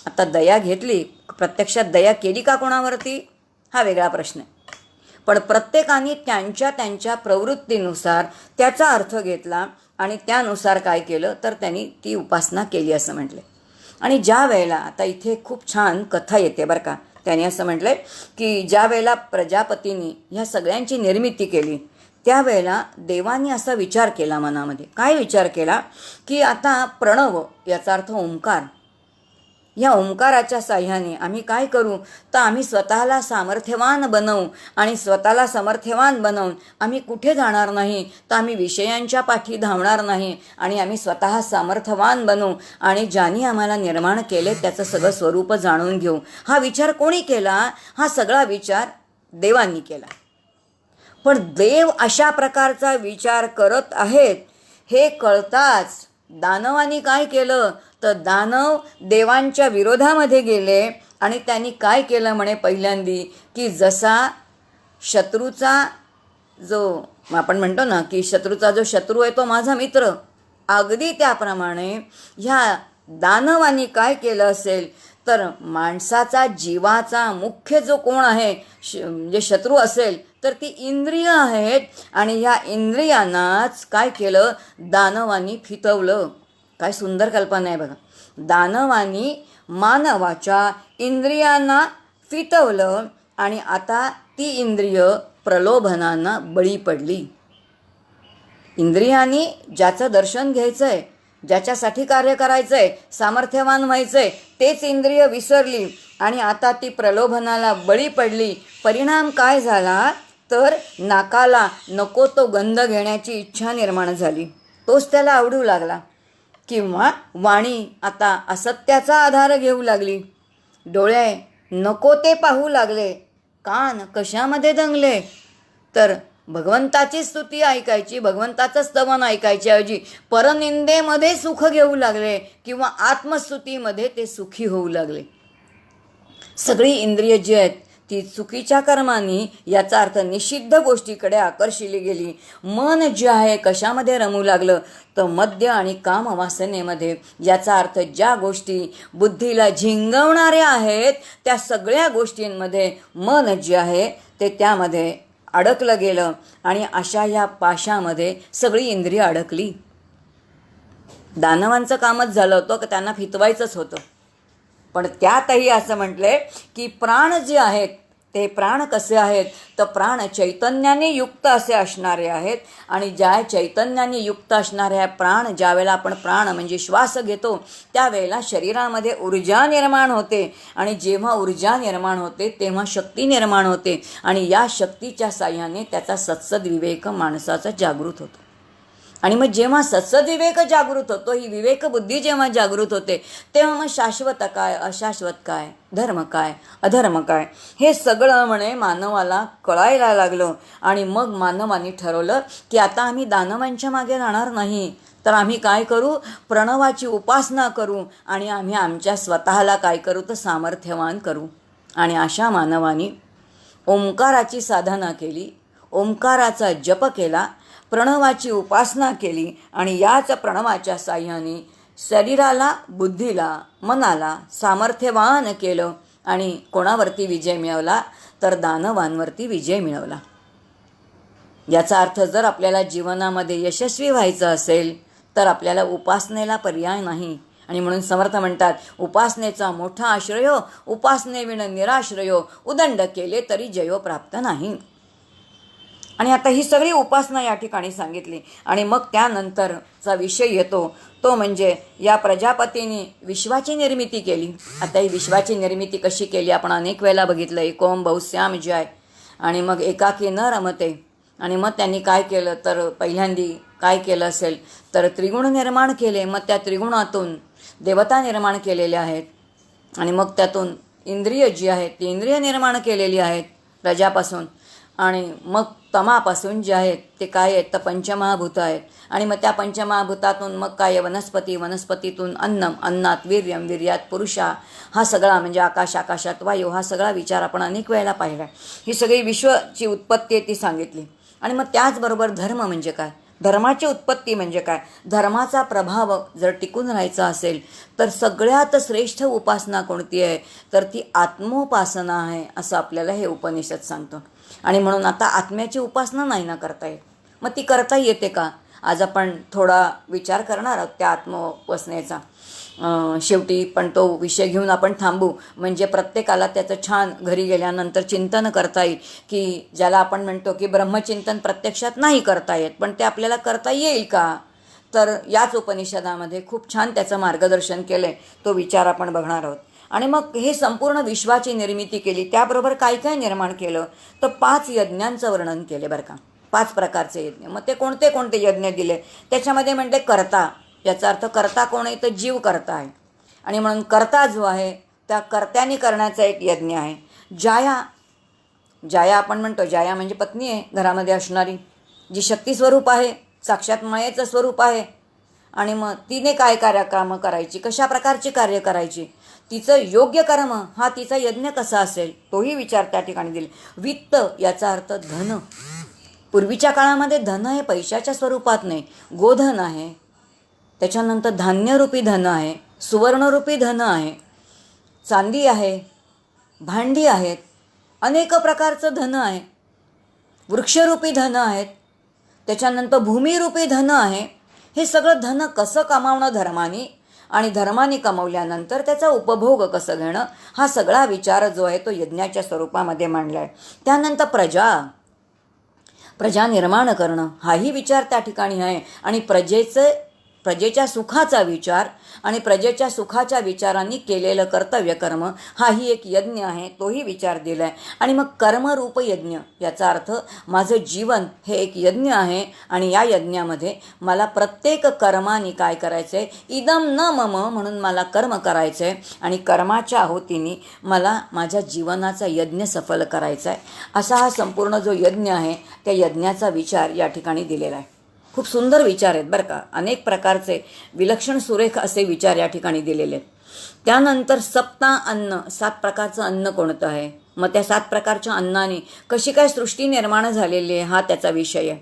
आता दया घेतली, प्रत्यक्षात दया केली का कोणावरती हा वेगळा प्रश्न आहे. पण प्रत्येकाने त्यांच्या त्यांच्या प्रवृत्तीनुसार त्याचा अर्थ घेतला आणि त्यानुसार काय केलं तर त्यांनी ती उपासना केली असं म्हटले. आणि ज्या वेळेला आता इथे खूप छान कथा येते बरं का. त्यांनी असं म्हटलंय की ज्या वेळेला प्रजापतींनी ह्या सगळ्यांची निर्मिती केली त्यावेळेला देवानी असा विचार केला मनामध्ये. काय विचार केला की आता प्रणव याचा अर्थ ओंकार, या ओंकाराच्या साह्याने आम्ही काय करू तर आम्ही स्वतःला सामर्थ्यवान बनवू. आणि स्वतःला सामर्थ्यवान बनवून आम्ही कुठे जाणार नाही तर आम्ही विषयांच्या पाठी धावणार नाही. आणि आम्ही स्वतः सामर्थ्यवान बनवू आणि ज्यांनी आम्हाला निर्माण केले त्याचं सगळं स्वरूप जाणून घेऊ. हा विचार कोणी केला, हा सगळा विचार देवांनी केला. पण देव अशा प्रकारचा विचार करत आहेत हे कळताच दानवांनी काय केलं तर दानव देवांच्या विरोधामध्ये गेले. आणि त्यांनी काय केलं म्हणे, पहिल्यांदी की जसा शत्रूचा जो आपण म्हणतो ना की शत्रूचा जो शत्रू आहे तो माझा मित्र, अगदी त्याप्रमाणे ह्या दानवांनी काय केलं असेल तर माणसाचा जीवाचा मुख्य जो कोण आहे जे शत्रू असेल तर ती इंद्रिय आहेत. आणि ह्या इंद्रियांनाच काय केलं दानवांनी फितवलं. काय सुंदर कल्पना आहे बघा. दानवांनी मानवाच्या इंद्रियांना फितवलं आणि आता ती इंद्रिय प्रलोभनांना बळी पडली. इंद्रियांनी ज्याचं दर्शन घ्यायचंय, ज्याच्यासाठी कार्य करायचंय, सामर्थ्यवान व्हायचंय तेच इंद्रिय विसरली आणि आता ती प्रलोभनाला बळी पडली. परिणाम काय झाला तर नाकाला नको तो गंध घेण्याची इच्छा निर्माण झाली, तोच त्याला आवडू लागला. किंवा वाणी आता असत्याचा आधार घेऊ लागली. डोळे नको ते पाहू लागले. कान कशामध्ये दंगले तर भगवंताची स्तुती ऐकायची, भगवंताचं स्तवन ऐकायच्या ऐवजी परनिंदेमध्ये सुख घेऊ लागले किंवा आत्मस्तुतीमध्ये ते सुखी होऊ लागले. सगळी इंद्रिय जी आहेत ती चुकीच्या कर्मांनी, याचा अर्थ निषिद्ध गोष्टीकडे आकर्षिली गेली. मन जे आहे कशामध्ये रमू लागलं तर मद्य आणि काम वासनेमध्ये. याचा अर्थ ज्या गोष्टी बुद्धीला झिंगवणाऱ्या आहेत त्या सगळ्या गोष्टींमध्ये मन जे आहे ते त्यामध्ये अडकलं गेलं. आणि अशा ह्या पाशामध्ये सगळी इंद्रिय अडकली. दानवांचं कामच झालं होतं की त्यांना फितवायचंच होतं. पण त्यातही असं म्हटलंय की प्राण जे आहेत ते प्राण कसे आहेत तर प्राण चैतन्याने युक्त असे असणारे आहेत. आणि ज्या चैतन्याने युक्त असणाऱ्या प्राण, ज्या वेळेला आपण प्राण म्हणजे श्वास घेतो त्यावेळेला शरीरामध्ये ऊर्जा निर्माण होते. आणि जेव्हा ऊर्जा निर्माण होते तेव्हा शक्ती निर्माण होते. आणि या शक्तीच्या साह्याने त्याचा सत्सद्विवेक माणसाचा जागृत होतो. आणि मग जेव्हा सत्सद्विवेक जागृत होतो, ही विवेक बुद्धी जेव्हा जागृत होते तेव्हा मग शाश्वत काय, अशाश्वत काय, धर्म काय, अधर्म काय हे सगळं म्हणे मानवाला कळायला लागलं. आणि मग मानवाने ठरवलं की आता आम्ही दानवांच्या मागे राहणार नाही, तर आम्ही काय करू, प्रणवाची उपासना करू आणि आम्ही आमच्या स्वतःला काय करू तर सामर्थ्यवान करू. आणि अशा मानवाने ओंकाराची साधना केली, ओंकाराचा जप केला, प्रणवाची उपासना केली. आणि याच प्रणवाच्या साह्याने शरीराला, बुद्धीला, मनाला सामर्थ्यवान केलं. आणि कोणावरती विजय मिळवला तर दानवांवरती विजय मिळवला. याचा अर्थ जर आपल्याला जीवनामध्ये यशस्वी व्हायचं असेल तर आपल्याला उपासनेला पर्याय नाही. आणि म्हणून समर्थ म्हणतात उपासनेचा मोठा आश्रयो, उपासनेविण निराश्रयो, उदंड केले तरी जयो प्राप्त नाही. आणि आता ही सगळी उपासना या ठिकाणी सांगितली. आणि मग त्यानंतरचा विषय येतो तो म्हणजे या प्रजापतींनी विश्वाची निर्मिती केली. आता ही विश्वाची निर्मिती कशी केली आपण अनेक वेळेला बघितलं. एकोम बहुश्याम जय. आणि मग एकाकी न रमते. आणि मग त्यांनी काय केलं तर पहिल्यांदी काय केलं असेल तर त्रिगुण निर्माण केले. मग त्या त्रिगुणातून देवता निर्माण केलेल्या आहेत. आणि मग त्यातून इंद्रिय जी आहेत ती इंद्रिय निर्माण केलेली आहेत प्रजापासून. आणि मग तमापासून जे आहेत ते काय आहेत तर पंचमहाभूत आहेत. आणि मग त्या पंचमहाभूतातून मग काय वनस्पती, वनस्पतीतून अन्नम, अन्नात वीर्यम, वीर्यात पुरुषा. हा सगळा म्हणजे आकाश, आकाशात वायू. हा सगळा विचार आपण अनेक वेळेला पाहिला आहे. ही सगळी विश्वची उत्पत्ती आहे ती सांगितली. आणि मग त्याचबरोबर धर्म म्हणजे काय, धर्माची उत्पत्ती म्हणजे काय, धर्माचा प्रभाव जर टिकून राहायचा असेल तर सगळ्यात श्रेष्ठ उपासना कोणती आहे तर ती आत्मोपासना आहे असं आपल्याला हे उपनिषद सांगतं. आणि म्हणून आता आत्म्याची उपासना नाही ना करता येत. मग ती करता येते का, आज आपण थोडा विचार करणार आहोत त्या आत्मोपासनेचा. शेवटी पण तो विषय घेऊन आपण थांबू म्हणजे प्रत्येकाला त्याचं छान घरी गेल्यानंतर चिंतन करता येईल. की ज्याला आपण म्हणतो की ब्रह्मचिंतन प्रत्यक्षात नाही करता येत पण ते आपल्याला करता येईल का, तर याच उपनिषदामध्ये खूप छान त्याचं मार्गदर्शन केलं आहे. तो विचार आपण बघणार आहोत. आणि मग हे संपूर्ण विश्वाची निर्मिती केली. त्याबरोबर काय काय निर्माण केलं तर 5 यज्ञांचं वर्णन केले बरं का. 5 प्रकारचे यज्ञ. मग ते कोणते कोणते यज्ञ दिले त्याच्यामध्ये म्हणते कर्ता. याचा अर्थ कर्ता कोण आहे तर जीव कर्ता आहे. आणि म्हणून कर्ता जो आहे त्या कर्त्याने करण्याचा एक यज्ञ आहे. जाया. जाया आपण म्हणतो जाया म्हणजे पत्नी आहे घरामध्ये असणारी जी शक्ती स्वरूप आहे, साक्षात मायेचं स्वरूप आहे. आणि मग तिने काय कामं करायची, कशा प्रकारची कार्य करायची, तिचं योग्य कर्म हा तिचा यज्ञ कसा असेल तोही विचार त्या ठिकाणी दिले. वित्त याचा अर्थ धन. पूर्वीच्या काळामध्ये धन हे पैशाच्या स्वरूपात नाही, गोधन आहे. त्याच्यानंतर धान्यरूपी धन आहे, सुवर्णरूपी धन आहे, चांदी आहे, भांडी आहेत, अनेक प्रकारचं धन आहे, वृक्षरूपी धन आहेत, त्याच्यानंतर भूमीरूपी धन आहे. हे सगळं धन कसं कमावणं धर्माने आणि धर्माने कमवल्यानंतर त्याचा उपभोग कसं घेणं हा सगळा विचार जो आहे तो यज्ञाच्या स्वरूपामध्ये मांडला आहे. त्यानंतर प्रजा निर्माण करणं हाही विचार त्या ठिकाणी आहे. आणि प्रजेच्या सुखाचा विचार आणि प्रजेच्या सुखाच्या विचारांनी केलेलं कर्तव्य कर्म हाही एक यज्ञ आहे, तोही विचार दिला आहे. आणि मग कर्मरूप यज्ञ याचा अर्थ माझं जीवन हे एक यज्ञ आहे. आणि या यज्ञामध्ये मला प्रत्येक कर्माने काय करायचं आहे, इदम न मम म्हणून मला कर्म करायचं आहे. आणि कर्माच्या आहुतीने मला माझ्या जीवनाचा यज्ञ सफल करायचा आहे. असा हा संपूर्ण जो यज्ञ आहे त्या यज्ञाचा विचार या ठिकाणी दिलेला आहे. खूप सुंदर विचार आहेत बरं का. अनेक प्रकारचे विलक्षण सुरेख असे विचार या ठिकाणी दिलेले आहेत. त्यानंतर सप्ता अन्न, 7 प्रकारचं अन्न कोणतं आहे, मग त्या 7 प्रकारच्या अन्नाने कशी काय सृष्टी निर्माण झालेली आहे हा त्याचा विषय आहे.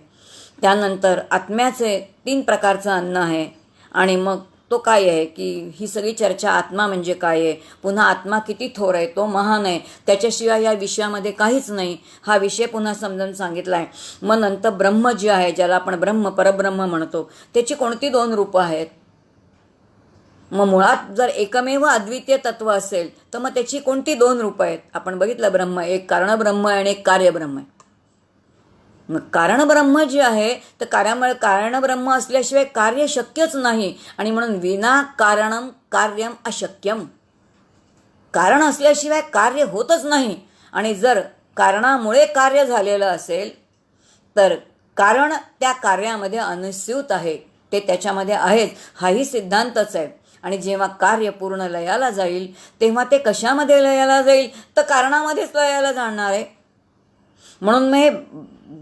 त्यानंतर आत्म्याचे 3 प्रकारचं अन्न आहे. आणि मग तो काय आहे की ही सगळी चर्चा आत्मा म्हणजे काय आहे, पुन्हा आत्मा किती थोर आहे, तो महान आहे, त्याच्याशिवाय या विषयामध्ये काहीच नाही हा विषय पुन्हा समजावून सांगितला आहे. मग नंतर ब्रह्म जे आहे ज्याला आपण ब्रह्म परब्रह्म म्हणतो त्याची कोणती 2 रूपं आहेत. मग मुळात जर एकमेव अद्वितीय तत्व असेल तर मग त्याची कोणती 2 रूपं आहेत. आपण बघितलं ब्रह्म एक कारणब्रह्म आहे आणि एक कार्यब्रह्म आहे. मग कारणब्रह्म जे आहे तर कारणब्रह्म असल्याशिवाय कार्य शक्यच नाही. आणि म्हणून विना कारणम कार्यम अशक्यम. कारण असल्याशिवाय कार्य होतच नाही. आणि जर कारणामुळे कार्य झालेलं असेल तर कारण त्या कार्यामध्ये अनुस्यूत आहे, ते त्याच्यामध्ये आहेत हाही सिद्धांतच आहे. आणि जेव्हा कार्य पूर्ण लयाला जाईल तेव्हा ते कशामध्ये लयाला जाईल तर कारणामध्येच लयाला जाणार आहे. म्हणून मग हे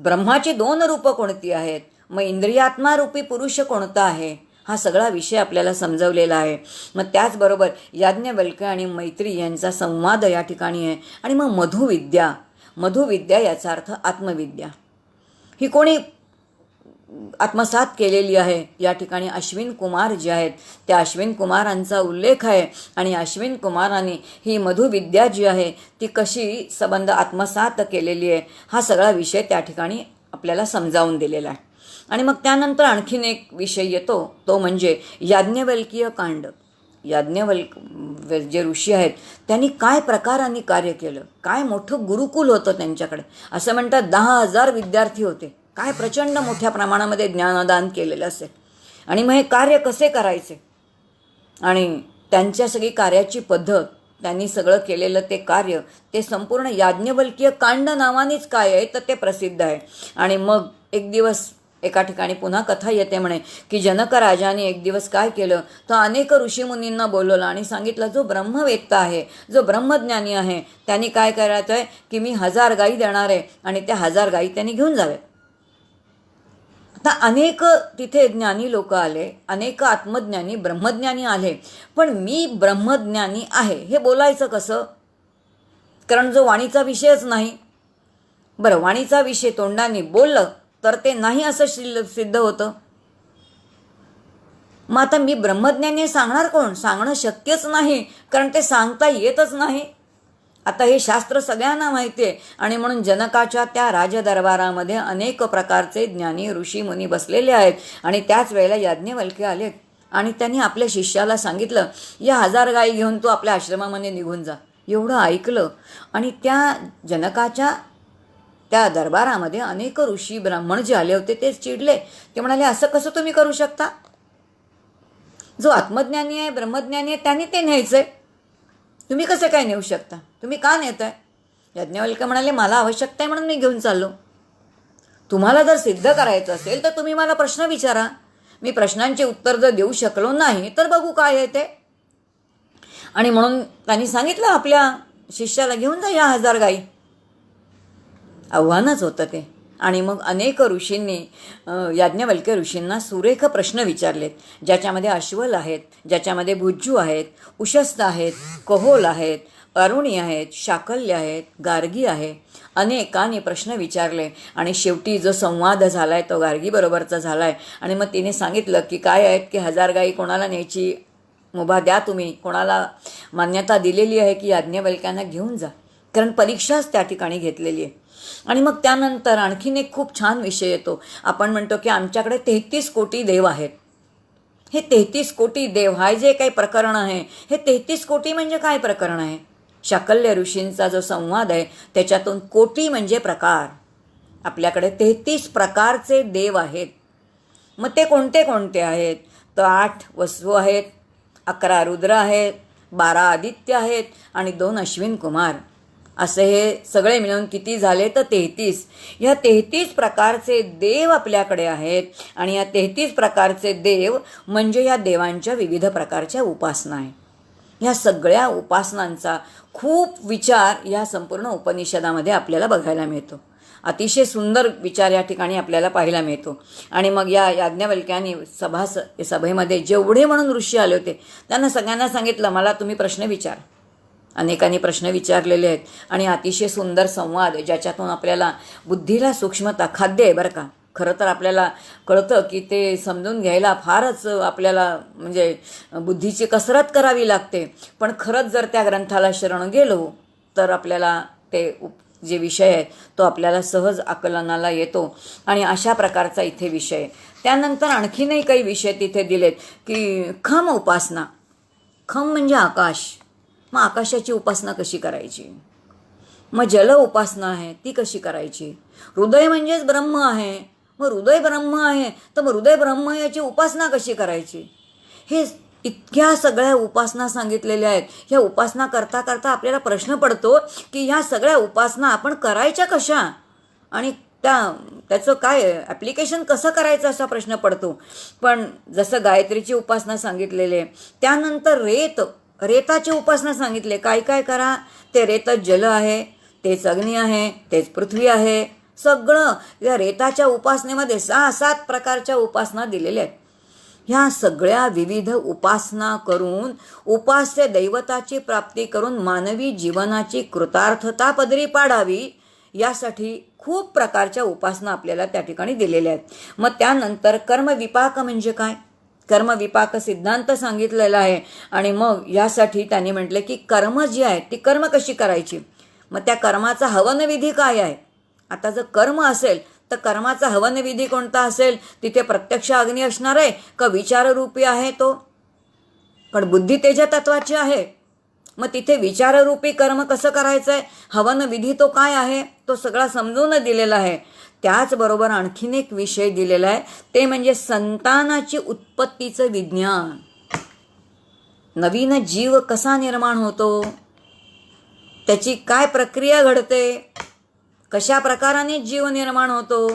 ब्रह्माची 2 रूपं कोणती आहेत, मग इंद्रियात्मा रूपी पुरुष कोणता आहे हा सगळा विषय आपल्याला समजवलेला आहे. मग त्याचबरोबर याज्ञवल्क्य आणि मैत्री यांचा संवाद या ठिकाणी आहे. आणि मग मधुविद्या याचा अर्थ आत्मविद्या ही कोणी आत्मसात केलेली आहे. या ठिकाणी अश्विन कुमार जे आहेत त्या अश्विन कुमारांचा उल्लेख आहे. आणि अश्विन कुमारांनी ही मधुविद्या जी आहे ती कशी संबंध आत्मसात केलेली आहे हा सगळा विषय त्या ठिकाणी आपल्याला समजावून दिलेला आहे. आणि मग त्यानंतर आणखीन एक विषय येतो तो म्हणजे याज्ञवल्कीय कांड. याज्ञवल्क जे ऋषी आहेत त्यांनी काय प्रकाराने कार्य केलं, काय मोठं गुरुकुल होतं त्यांच्याकडे. असं म्हणतात 10,000 विद्यार्थी होते. काय प्रचंड मोठ्या प्रमाणामध्ये ज्ञानदान केलेलं असेल. आणि मग हे कार्य कसे करायचे आणि त्यांच्या सगळी कार्याची पद्धत, त्यांनी सगळं केलेलं ते कार्य, ते संपूर्ण याज्ञवल्क्य कांड नावानेच काय आहे तर ते प्रसिद्ध आहे. आणि मग एक दिवस एका ठिकाणी पुन्हा कथा येते म्हणे की जनक राजाने एक दिवस काय केलं तर अनेक ऋषीमुनींना बोलवलं आणि सांगितलं जो ब्रह्मवेत्ता आहे, जो ब्रह्मज्ञानी आहे, त्यांनी काय करायचं आहे की मी 1000 गायी देणार आहे आणि त्या 1000 गायी त्यांनी घेऊन जाव्यात. आता अनेक तिथे ज्ञानी लोक आले, अनेक आत्मज्ञानी ब्रह्मज्ञानी आले, पण मी ब्रह्मज्ञानी आहे हे बोलायचं कसं, कारण जो वाणीचा विषयच नाही. बरं, वाणीचा विषय तोंडाने बोललं तर ते नाही असं सिद्ध होतं. मग आता मी ब्रह्मज्ञानी सांगणार कोण, सांगणं शक्यच नाही, कारण ते सांगता येतच नाही. आता हे शास्त्र सगळ्यांना माहिती आहे आणि म्हणून जनकाच्या त्या राजदरबारामध्ये अनेक प्रकारचे ज्ञानी ऋषी मुनी बसलेले आहेत. आणि त्याच वेळेला याज्ञवल्क्य आले आणि त्यांनी आपल्या शिष्याला सांगितलं या 1000 गायी घेऊन तू आपल्या आश्रमामध्ये निघून जा. एवढं ऐकलं आणि त्या जनकाच्या त्या दरबारामध्ये अनेक ऋषी ब्राह्मण जे आले होते ते चिडले. ते म्हणाले असं कसं तुम्ही करू शकता, जो आत्मज्ञानी आहे ब्रह्मज्ञानी आहे त्यांनी ते न्यायचंय, तुम्ही कसं काय नेऊ शकता, तुम्ही का नेताय. याज्ञवल्क्य म्हणाले मला आवश्यकता आहे म्हणून मी घेऊन चाललो. तुम्हाला जर सिद्ध करायचं असेल तर तुम्ही मला प्रश्न विचारा, मी प्रश्नांचे उत्तर जर देऊ शकलो नाही तर बघू काय आहे ते. आणि म्हणून त्यांनी सांगितलं आपल्या शिष्याला घेऊन जा या 1000 गायी. आव्हानच होतं ते. आणि मग अनेक ऋषींनी याज्ञवल्क्य ऋषींना सुरेख प्रश्न विचारलेत, ज्याच्यामध्ये अश्वल आहेत, ज्याच्यामध्ये भुज्जू आहेत, उशस्त आहेत, कहोल आहेत, अरुणी आहेत, शाकल्य आहेत, गार्गी आहे. अनेकांनी प्रश्न विचारले आणि शेवटी जो संवाद झाला आहे तो गार्गीबरोबरचा झाला आहे. आणि मग तिने सांगितलं की काय आहेत की 1000 गायी कोणाला न्यायची मुभा द्या, तुम्ही कोणाला मान्यता दिलेली आहे की याज्ञवल्क्यांना घेऊन जा, कारण परीक्षाच त्या ठिकाणी घेतलेली आहे. आणि मग त्यानंतर आणखीन एक खूप छान विषय येतो. आपण म्हणतो की आमच्याकडे 33 कोटी देव आहेत. हे 33 कोटी देव हा जे काही प्रकरण आहे, हे 33 कोटी म्हणजे काय प्रकरण आहे. शाकल्य ऋषींचा जो संवाद आहे त्याच्यातून कोटी म्हणजे प्रकार. आपल्याकडे 33 प्रकारचे देव आहेत. मग ते कोणते कोणते आहेत तर 8 वसु आहेत, 11 रुद्र आहेत, 12 आदित्य आहेत आणि 2 अश्विन कुमार. असे हे सगळे मिळून किती झाले तर 33. या 33 प्रकारचे देव आपल्याकडे आहेत. आणि या 33 प्रकारचे देव म्हणजे या देवांच्या विविध प्रकारच्या उपासना आहे. ह्या सगळ्या उपासनांचा खूप विचार या संपूर्ण उपनिषदामध्ये आपल्याला बघायला मिळतो. अतिशय सुंदर विचार या ठिकाणी आपल्याला पाहायला मिळतो. आणि मग या याज्ञवल्क्यांनी सभेमध्ये जेवढे म्हणून ऋषी आले होते त्यांना सगळ्यांना सांगितलं मला तुम्ही प्रश्न विचार. अनेकांनी प्रश्न विचारलेले आहेत आणि अतिशय सुंदर संवाद, ज्याच्यातून आपल्याला बुद्धीला सूक्ष्मता, खाद्य आहे बरं का. खरं तर आपल्याला कळतं की ते समजून घ्यायला फारच आपल्याला म्हणजे बुद्धीची कसरत करावी लागते, पण खरंच जर त्या ग्रंथाला शरण गेलो तर आपल्याला ते जे विषय आहे तो आपल्याला सहज आकलनाला येतो. आणि अशा प्रकारचा इथे विषय. त्यानंतर आणखीनही काही विषय तिथे दिलेत की खम उपासना. खम म्हणजे आकाश. मग आकाशाची उपासना कशी करायची. मग जल उपासना आहे ती कशी करायची. हृदय म्हणजेच ब्रह्म आहे, मग हृदय ब्रह्म आहे तर मग हृदय ब्रह्म याची उपासना कशी करायची. हे इतक्या सगळ्या उपासना सांगितलेल्या आहेत. ह्या उपासना करता करता आपल्याला प्रश्न पडतो की ह्या सगळ्या उपासना आपण करायच्या कशा आणि त्याचं काय ॲप्लिकेशन कसं करायचं असा प्रश्न पडतो. पण जसं गायत्रीची उपासना सांगितलेली आहे, त्यानंतर रेताची उपासना सांगितले. काय काय करा. ते रेतच जल आहे, तेच अग्नी आहे, तेच पृथ्वी आहे. सगळं या रेताच्या उपासनेमध्ये 6-7 प्रकारच्या उपासना दिलेल्या आहेत. ह्या सगळ्या विविध उपासना करून उपास्य दैवताची प्राप्ती करून मानवी जीवनाची कृतार्थता पदरी पाडावी यासाठी खूप प्रकारच्या उपासना आपल्याला त्या ठिकाणी दिलेल्या आहेत. मग त्यानंतर कर्मविपाक म्हणजे काय, कर्मविपाक सिद्धांत सांगितलेला आहे. आणि मग यासाठी त्यांनी म्हटले की कर्म जी आहे ती कर्म कशी करायची. मग त्या कर्माचा हवनविधी काय आहे. आता जर कर्म असेल तर कर्माचा हवनविधी कोणता असेल. तिथे प्रत्यक्ष अग्नी असणार आहे का विचाररूपी आहे तो. पण बुद्धी तेज तत्वाची आहे. मग तिथे विचाररूपी कर्म कसं करायचं आहे, हवन विधी तो काय आहे, तो सगळा समजून दिलेला आहे. त्याचबरोबर आणखीन एक विषय दिलेला आहे, ते म्हणजे संतानाची उत्पत्तीचं विज्ञान. नवीन जीव कसा निर्माण होतो, त्याची काय प्रक्रिया घडते, कशा प्रकाराने जीव निर्माण होतो,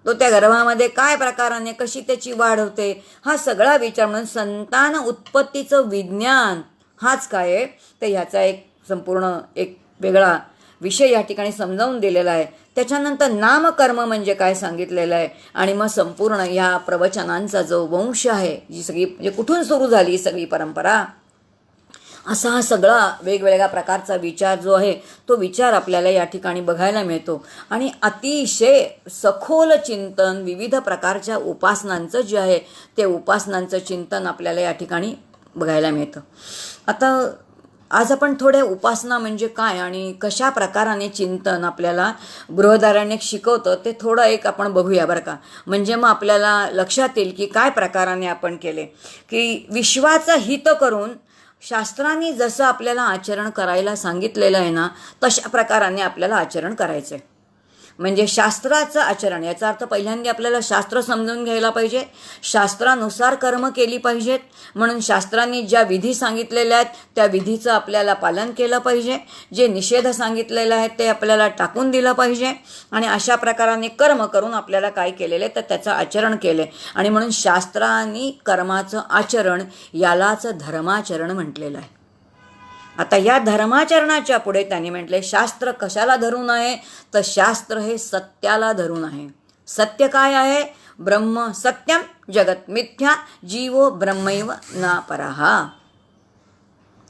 तो त्या गर्भामध्ये काय प्रकाराने कशी त्याची वाढ होते, हा सगळा विचार म्हणून संतान उत्पत्तीचं विज्ञान हाच काय आहे, तर ह्याचा एक संपूर्ण एक वेगळा विषय या ठिकाणी समजावून दिलेला आहे. त्याच्यानंतर नामकर्म म्हणजे काय सांगितलेलं आहे. आणि मग संपूर्ण ह्या प्रवचनांचा जो वंश आहे, जी सगळी म्हणजे कुठून सुरू झाली सगळी परंपरा, असा हा सगळा वेगवेगळ्या प्रकारचा विचार जो आहे तो विचार आपल्याला या ठिकाणी बघायला मिळतो. आणि अतिशय सखोल चिंतन, विविध प्रकारच्या उपासनांचं जे आहे ते उपासनांचं चिंतन आपल्याला या ठिकाणी बघायला मिळतं. आता आज आपण थोड्या उपासना म्हणजे काय आणि कशा प्रकाराने चिंतन आपल्याला बृहदारण्यक शिकवतं ते थोडं एक आपण बघूया बरं का. म्हणजे मग आपल्याला लक्षात येईल की काय प्रकाराने आपण केले, की विश्वाचं हित करून शास्त्रांनी जसं आपल्याला आचरण करायला सांगितलेलं आहे ना, तशा प्रकाराने आपल्याला आचरण करायचं आहे. म्हणजे शास्त्राचं आचरण, याचा अर्थ पहिल्यांदा आपल्याला शास्त्र समजून घ्यायला पाहिजे, शास्त्रानुसार कर्म केली पाहिजेत. म्हणून शास्त्रांनी ज्या विधी सांगितलेल्या आहेत त्या विधीचं आपल्याला पालन केलं पाहिजे, जे निषेध सांगितलेलं आहे ते आपल्याला टाकून दिलं पाहिजे. आणि अशा प्रकाराने कर्म करून आपल्याला काय केलेलं आहे तर त्याचं आचरण केले. आणि म्हणून शास्त्रांनी कर्माचं आचरण यालाच धर्माचरण म्हटलेलं आहे. आता या धर्माचरणाच्या पुढे त्यांनी म्हटले शास्त्र कशाला धरून आहे, तर शास्त्र हे सत्याला धरून आहे. सत्य काय आहे, ब्रह्म सत्यम जगत मिथ्या जीवो ब्रह्मैव ना परहा.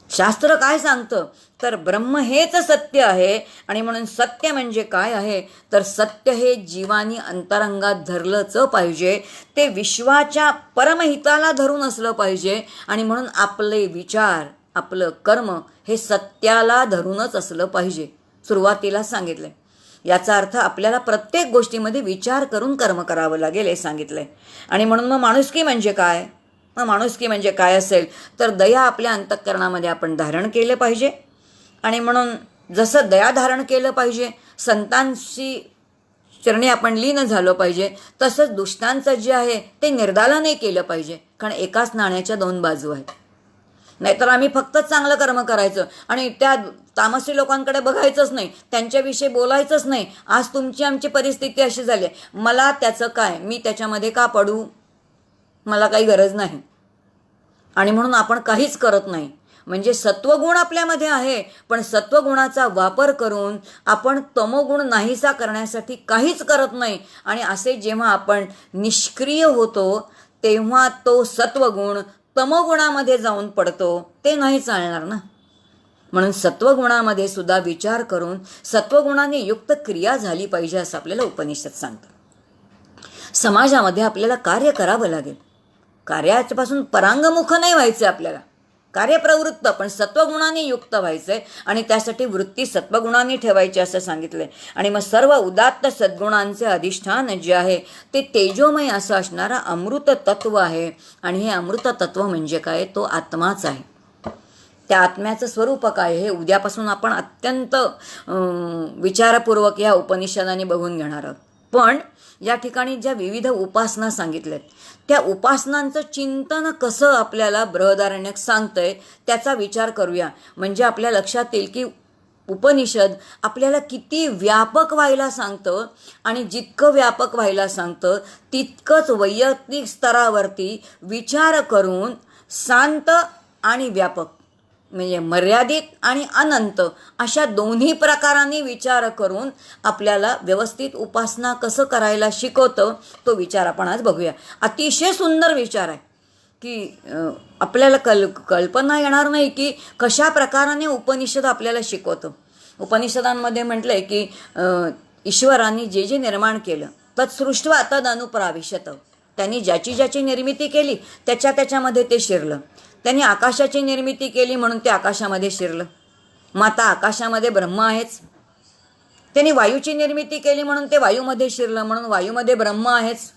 शास्त्र काय सांगतं, तर ब्रह्म हेच सत्य आहे. आणि म्हणून सत्य म्हणजे काय आहे, तर सत्य हे जीवानी अंतरंगात धरलंच पाहिजे, ते विश्वाच्या परमहिताला धरून असलं पाहिजे. आणि म्हणून आपले विचार, आपलं कर्म हे सत्याला धरूनच असलं पाहिजे. सुरुवातीला सांगितलंय. याचा अर्थ आपल्याला प्रत्येक गोष्टीमध्ये विचार करून कर्म करावं लागेल हे सांगितलंय. आणि म्हणून मग माणुसकी म्हणजे काय, मग माणुसकी म्हणजे काय असेल, तर दया आपल्या अंतःकरणामध्ये आपण धारण केले पाहिजे. आणि म्हणून जसं दया धारण केलं पाहिजे, संतांशी चरणी आपण लीन झालं पाहिजे, तसंच दुष्टांचं जे आहे ते निर्दालनही केलं पाहिजे. कारण एकाच नाण्याच्या दोन बाजू आहेत. नाहीतर आम्ही फक्त चांगलं कर्म करायचं आणि त्या तामसी लोकांकडे बघायचंच नाही, त्यांच्याविषयी बोलायचंच नाही. आज तुमची आमची परिस्थिती अशी झाली आहे, मला त्याचं काय, मी त्याच्यामध्ये का पडू, मला काही गरज नाही. आणि म्हणून आपण काहीच करत नाही. म्हणजे सत्वगुण आपल्यामध्ये आहे, पण सत्वगुणाचा वापर करून आपण तमोगुण नाहीसा करण्यासाठी काहीच करत नाही. आणि असे जेव्हा आपण निष्क्रिय होतो तेव्हा तो सत्वगुण तमोगुणामध्ये जाऊन पडतो, ते नाही चालणार ना. म्हणून सत्वगुणामध्ये सुद्धा विचार करून सत्वगुणाने युक्त क्रिया झाली पाहिजे असं आपल्याला उपनिषद सांगतं. समाजामध्ये आपल्याला कार्य करावं लागेल. कार्यापासून परांगमुख नाही व्हायचं आपल्याला, कार्यप्रवृत्त पण सत्वगुणाने युक्त व्हायचंय. आणि त्यासाठी वृत्ती सत्वगुणाने ठेवायची असं सांगितलंय. आणि मग सर्व उदात्त सद्गुणांचे अधिष्ठान जे आहे ते तेजोमय असं असणारा अमृत तत्व आहे. आणि हे अमृत तत्व म्हणजे काय, तो आत्माच आहे. त्या आत्म्याचं स्वरूप काय हे उद्यापासून आपण अत्यंत विचारपूर्वक या उपनिषदाने बघून घेणार आहोत. पण या ठिकाणी ज्या विविध उपासना सांगितल्यात त्या उपासनांचं चिंतन कसं आपल्याला बृहदारण्यक सांगतंय त्याचा विचार करूया. म्हणजे आपल्या लक्षात येईल की उपनिषद आपल्याला किती व्यापक व्हायला सांगतं. आणि जितकं व्यापक व्हायला सांगतं तितकंच वैयक्तिक स्तरावरती विचार करून शांत आणि व्यापक म्हणजे मर्यादित आणि अनंत अशा दोन्ही प्रकारांनी विचार करून आपल्याला व्यवस्थित उपासना कसं करायला शिकवतं तो विचार आपण आज बघूया. अतिशय सुंदर विचार आहे की आपल्याला कल्पना येणार नाही की कशा प्रकाराने उपनिषद आपल्याला शिकवतं. उपनिषदांमध्ये म्हटलंय की ईश्वरांनी जे जे निर्माण केलं तत्सृष्ट्वा तदनुप्राविशत, त्यांनी ज्याची ज्याची निर्मिती केली त्याच्यामध्ये ते शिरलं. त्यांनी आकाशाची निर्मिती केली म्हणून ते आकाशामध्ये शिरलं. मग आता आकाशामध्ये ब्रह्म आहेच. त्यांनी वायूची निर्मिती केली म्हणून ते वायूमध्ये शिरलं, म्हणून वायूमध्ये ब्रह्म आहेच.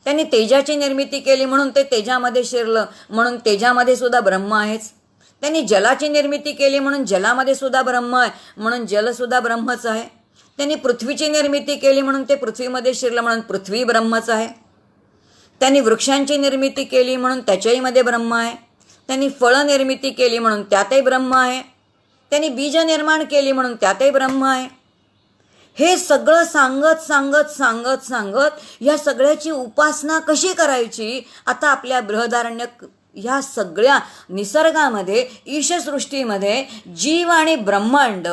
त्यांनी तेजाची निर्मिती केली म्हणून ते तेजामध्ये शिरलं, म्हणून तेजामध्ये सुद्धा ब्रह्म आहेच. त्यांनी जलाची निर्मिती केली म्हणून जलामध्ये सुद्धा ब्रह्म आहे, म्हणून जलसुद्धा ब्रह्मच आहे. त्यांनी पृथ्वीची निर्मिती केली म्हणून ते पृथ्वीमध्ये शिरलं, म्हणून पृथ्वी ब्रह्मच आहे. त्यांनी वृक्षांची निर्मिती केली म्हणून त्याच्याहीमध्ये ब्रह्म आहे. त्यांनी फळ निर्मिती केली म्हणून त्यातही ब्रह्म आहे. त्यांनी बीज निर्माण केली म्हणून त्यातही ब्रह्म आहे. हे सगळं सांगत सांगत सांगत सांगत या सगळ्याची उपासना कशी करायची, आता आपल्या बृहदारण्यक ह्या सगळ्या निसर्गामध्ये ईशसृष्टीमध्ये जीव आणि ब्रह्मांड,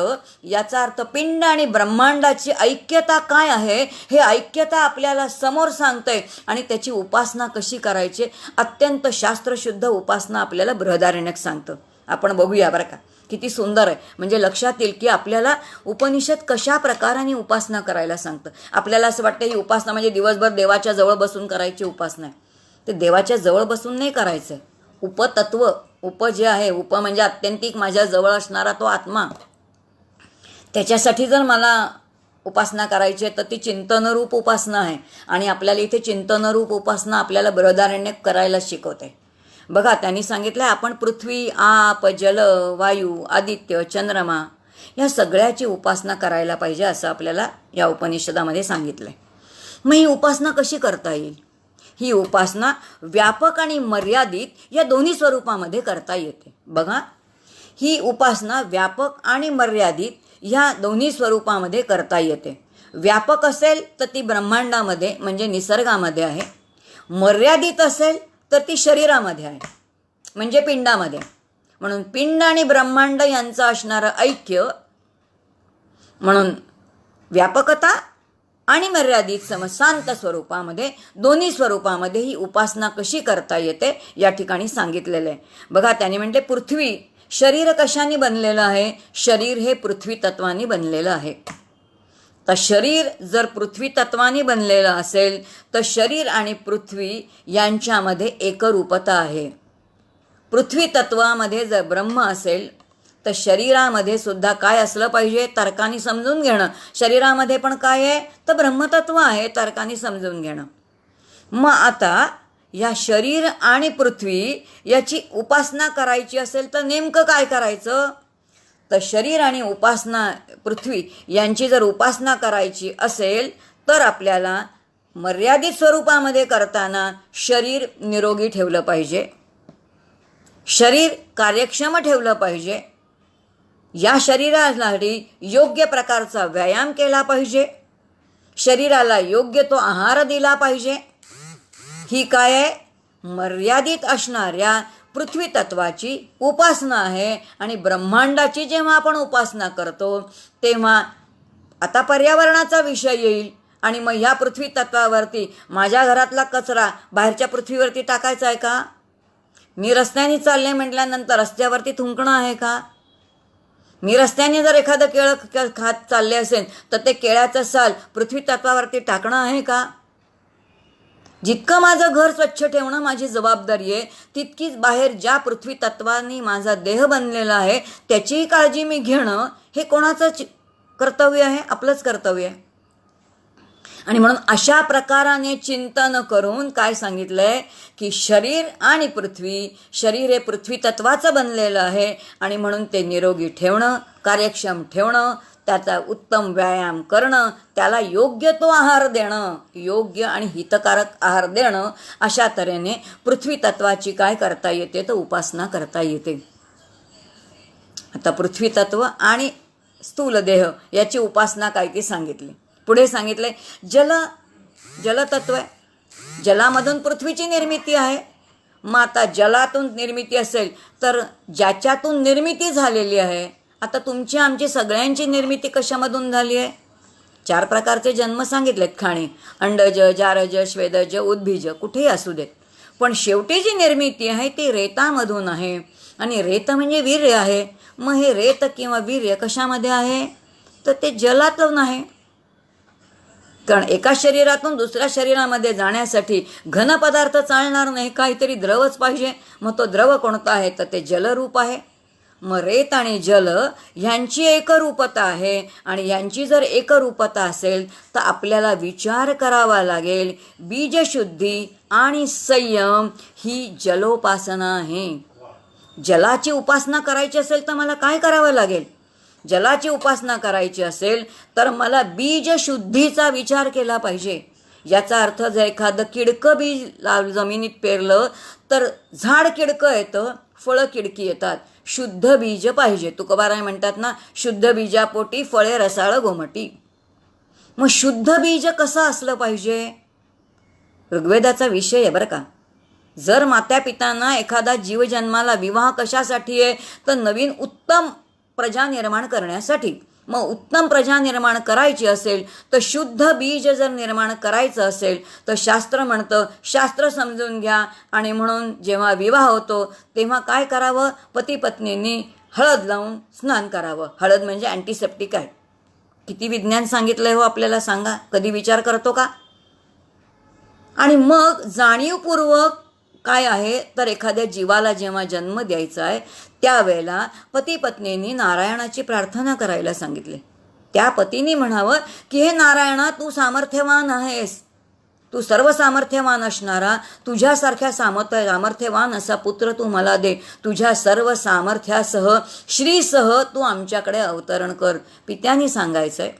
याचा अर्थ पिंड आणि ब्रह्मांडाची ऐक्यता काय आहे हे ऐक्यता आपल्याला समोर सांगतंय. आणि त्याची उपासना कशी करायची, अत्यंत शास्त्रशुद्ध उपासना आपल्याला बृहदारण्यक सांगतं. आपण बघूया बरं का, किती सुंदर आहे. म्हणजे लक्षात येईल की आपल्याला उपनिषद कशा प्रकाराने उपासना करायला सांगतं. आपल्याला असं वाटतं ही उपासना म्हणजे दिवसभर देवाच्या जवळ बसून करायची उपासना आहे. ते देवाच्या जवळ बसून नाही करायचं आहे. उपतत्व, उप जे आहे, उप म्हणजे आत्यंतिक माझ्या जवळ असणारा तो आत्मा, त्याच्यासाठी जर मला उपासना करायची आहे तर ती चिंतनरूप उपासना आहे. आणि आपल्याला इथे चिंतनरूप उपासना आपल्याला बृहदारण्यक करायला शिकवते. बघा, त्यांनी सांगितलं आपण पृथ्वी, आप, जल, वायू, आदित्य, चंद्रमा या सगळ्याची उपासना करायला पाहिजे असं आपल्याला या उपनिषदामध्ये सांगितलं आहे. मग ही उपासना कशी करता येईल? ही उपासना व्यापक आणि मर्यादित या दोन्ही स्वरूपामध्ये करता येते. बघा, ही उपासना व्यापक आणि मर्यादित ह्या दोन्ही स्वरूपामध्ये करता येते. व्यापक असेल तर ती ब्रह्मांडामध्ये म्हणजे निसर्गामध्ये आहे. मर्यादित असेल तर ती शरीरामध्ये आहे म्हणजे पिंडामध्ये. म्हणून पिंड आणि ब्रह्मांड यांचं असणारं ऐक्य, म्हणून व्यापकता आणि मर्यादित शांत स्वरूपामध्ये, दोन्ही स्वरूपामध्ये ही उपासना कशी करता येते या ठिकाणी सांगितलेलं आहे. बघा, त्याने म्हटले पृथ्वी, शरीर कशाने बनलेलं आहे? शरीर हे पृथ्वी तत्वाने बनलेलं आहे. तर शरीर जर पृथ्वी तत्वाने बनलेलं असेल तर शरीर आणि पृथ्वी यांच्यामध्ये एकरूपता आहे. पृथ्वी तत्वामध्ये जर ब्रह्म असेल तर शरीरामध्ये सुद्धा काय असलं पाहिजे? तर्काने समजून घेणं. शरीरामध्ये पण काय आहे? तर ब्रह्मतत्व आहे, तर्काने समजून घेणं. मग आता या शरीर आणि पृथ्वी याची उपासना करायची असेल तर नेमकं काय करायचं? तर शरीर आणि उपासना पृथ्वी यांची जर उपासना करायची असेल तर आपल्याला मर्यादित स्वरूपामध्ये करताना शरीर निरोगी ठेवलं पाहिजे, शरीर कार्यक्षम ठेवलं पाहिजे. या शरीरासाठी योग्य प्रकारचा व्यायाम केला पाहिजे, शरीराला योग्य तो आहार दिला पाहिजे. ही काय आहे? मर्यादित असणाऱ्या पृथ्वी तत्वाची उपासना आहे. आणि ब्रह्मांडाची जेव्हा आपण उपासना करतो तेव्हा आता पर्यावरणाचा विषय येईल. आणि मग ह्या पृथ्वी तत्वावरती माझ्या घरातला कचरा बाहेरच्या पृथ्वीवरती टाकायचा आहे का? मी रस्त्याने चालले म्हटल्यानंतर रस्त्यावरती थुंकणं आहे का? मी रस्त्याने जर एखादं केळं खात चालले असेल तर ते केळ्याचं साल पृथ्वी तत्वावरती टाकणं आहे का? जितकं माझं घर स्वच्छ ठेवणं माझी जबाबदारी आहे, तितकीच बाहेर ज्या पृथ्वी तत्वाने माझा देह बनलेला आहे त्याचीही काळजी मी घेणं हे कोणाचं कर्तव्य आहे? आपलंच कर्तव्य आहे. आणि म्हणून अशा प्रकाराने चिंतन करून काय सांगितलंय की शरीर आणि पृथ्वी, शरीर हे पृथ्वी तत्वाचं बनलेलं आहे आणि म्हणून ते निरोगी ठेवणं, कार्यक्षम ठेवणं, त्याचा उत्तम व्यायाम करणं, त्याला योग्य तो आहार देणं, योग्य आणि हितकारक आहार देणं, अशा तऱ्हेने पृथ्वी तत्वाची काय करता येते तर उपासना करता येते. आता पृथ्वी तत्व आणि स्थूल देह याची उपासना काय ती सांगितली. पुढे सांगितले जलतत्व आहे. जलामधून पृथ्वीची निर्मिती आहे. मग आता जलातून निर्मिती असेल तर ज्याच्यातून निर्मिती झालेली आहे, आता तुमची आमची सगळ्यांची निर्मिती कशामधून झाली आहे? 4 प्रकारचे जन्म सांगितलेत खाणे, अंडज, जारज, श्वेदज, उद्भिज, कुठेही असू देत. पण शेवटी जी निर्मिती आहे ती रेतामधून आहे. आणि रेत म्हणजे वीर्य आहे. मग हे रेत किंवा वीर्य कशामध्ये आहे तर ते जलातून आहे. कारण एका शरीरातून दुसऱ्या शरीरामध्ये जाण्यासाठी घन पदार्थ चालणार नाही, काहीतरी द्रवच पाहिजे. मग तो द्रव कोणता आहे तर ते जलरूप आहे. मग रेत आणि जल ह्यांची एकरूपता आहे आणि यांची जर एकरूपता असेल तर आपल्याला विचार करावा लागेल बीजशुद्धी आणि संयम ही जलोपासना आहे. जलाची उपासना करायची असेल तर मला काय करावं लागेल? जलाची उपासना करायची असेल तर मला बीजशुद्धीचा विचार केला पाहिजे. याचा अर्थ जर एखादं किडकं बीज जमिनीत पेरलं तर झाड किडकं येतं, फळं किडकी येतात. शुद्ध बीज पाहिजे. तुकोबाराय म्हणतात ना, शुद्ध बीजापोटी फळे रसाळ गोमटी. मग शुद्ध बीज कसं असलं पाहिजे? ऋग्वेदाचा विषय आहे बरं का. जर माता पितांना एखादा जीव जन्माला विवाह कशासाठी आहे तर नवीन उत्तम प्रजा निर्माण करण्यासाठी. मग उत्तम प्रजा निर्माण करायची असेल तर शुद्ध बीज जर निर्माण करायचं असेल तर शास्त्र म्हणतं, शास्त्र समजून घ्या. आणि म्हणून जेव्हा विवाह होतो तेव्हा काय करावं? पती पत्नींनी हळद लावून स्नान करावं. हळद म्हणजे अँटीसेप्टिक आहे. किती विज्ञान सांगितलंय हो आपल्याला सांगा? कधी विचार करतो का? आणि मग जाणीवपूर्वक काय आहे तर एखाद्या जीवाला जेव्हा जन्म द्यायचा आहे त्यावेळेला पती पत्नींनी नारायणाची प्रार्थना करायला सांगितले. त्या पतीने म्हणावं की हे नारायणा, तू सामर्थ्यवान आहेस, तू सर्व सामर्थ्यवान असणारा, तुझ्यासारख्या सामर्थ्यवान असा पुत्र तू मला दे. तुझ्या सर्व सामर्थ्यासह श्रीसह तू आमच्याकडे अवतरण कर. पित्याने सांगायचंय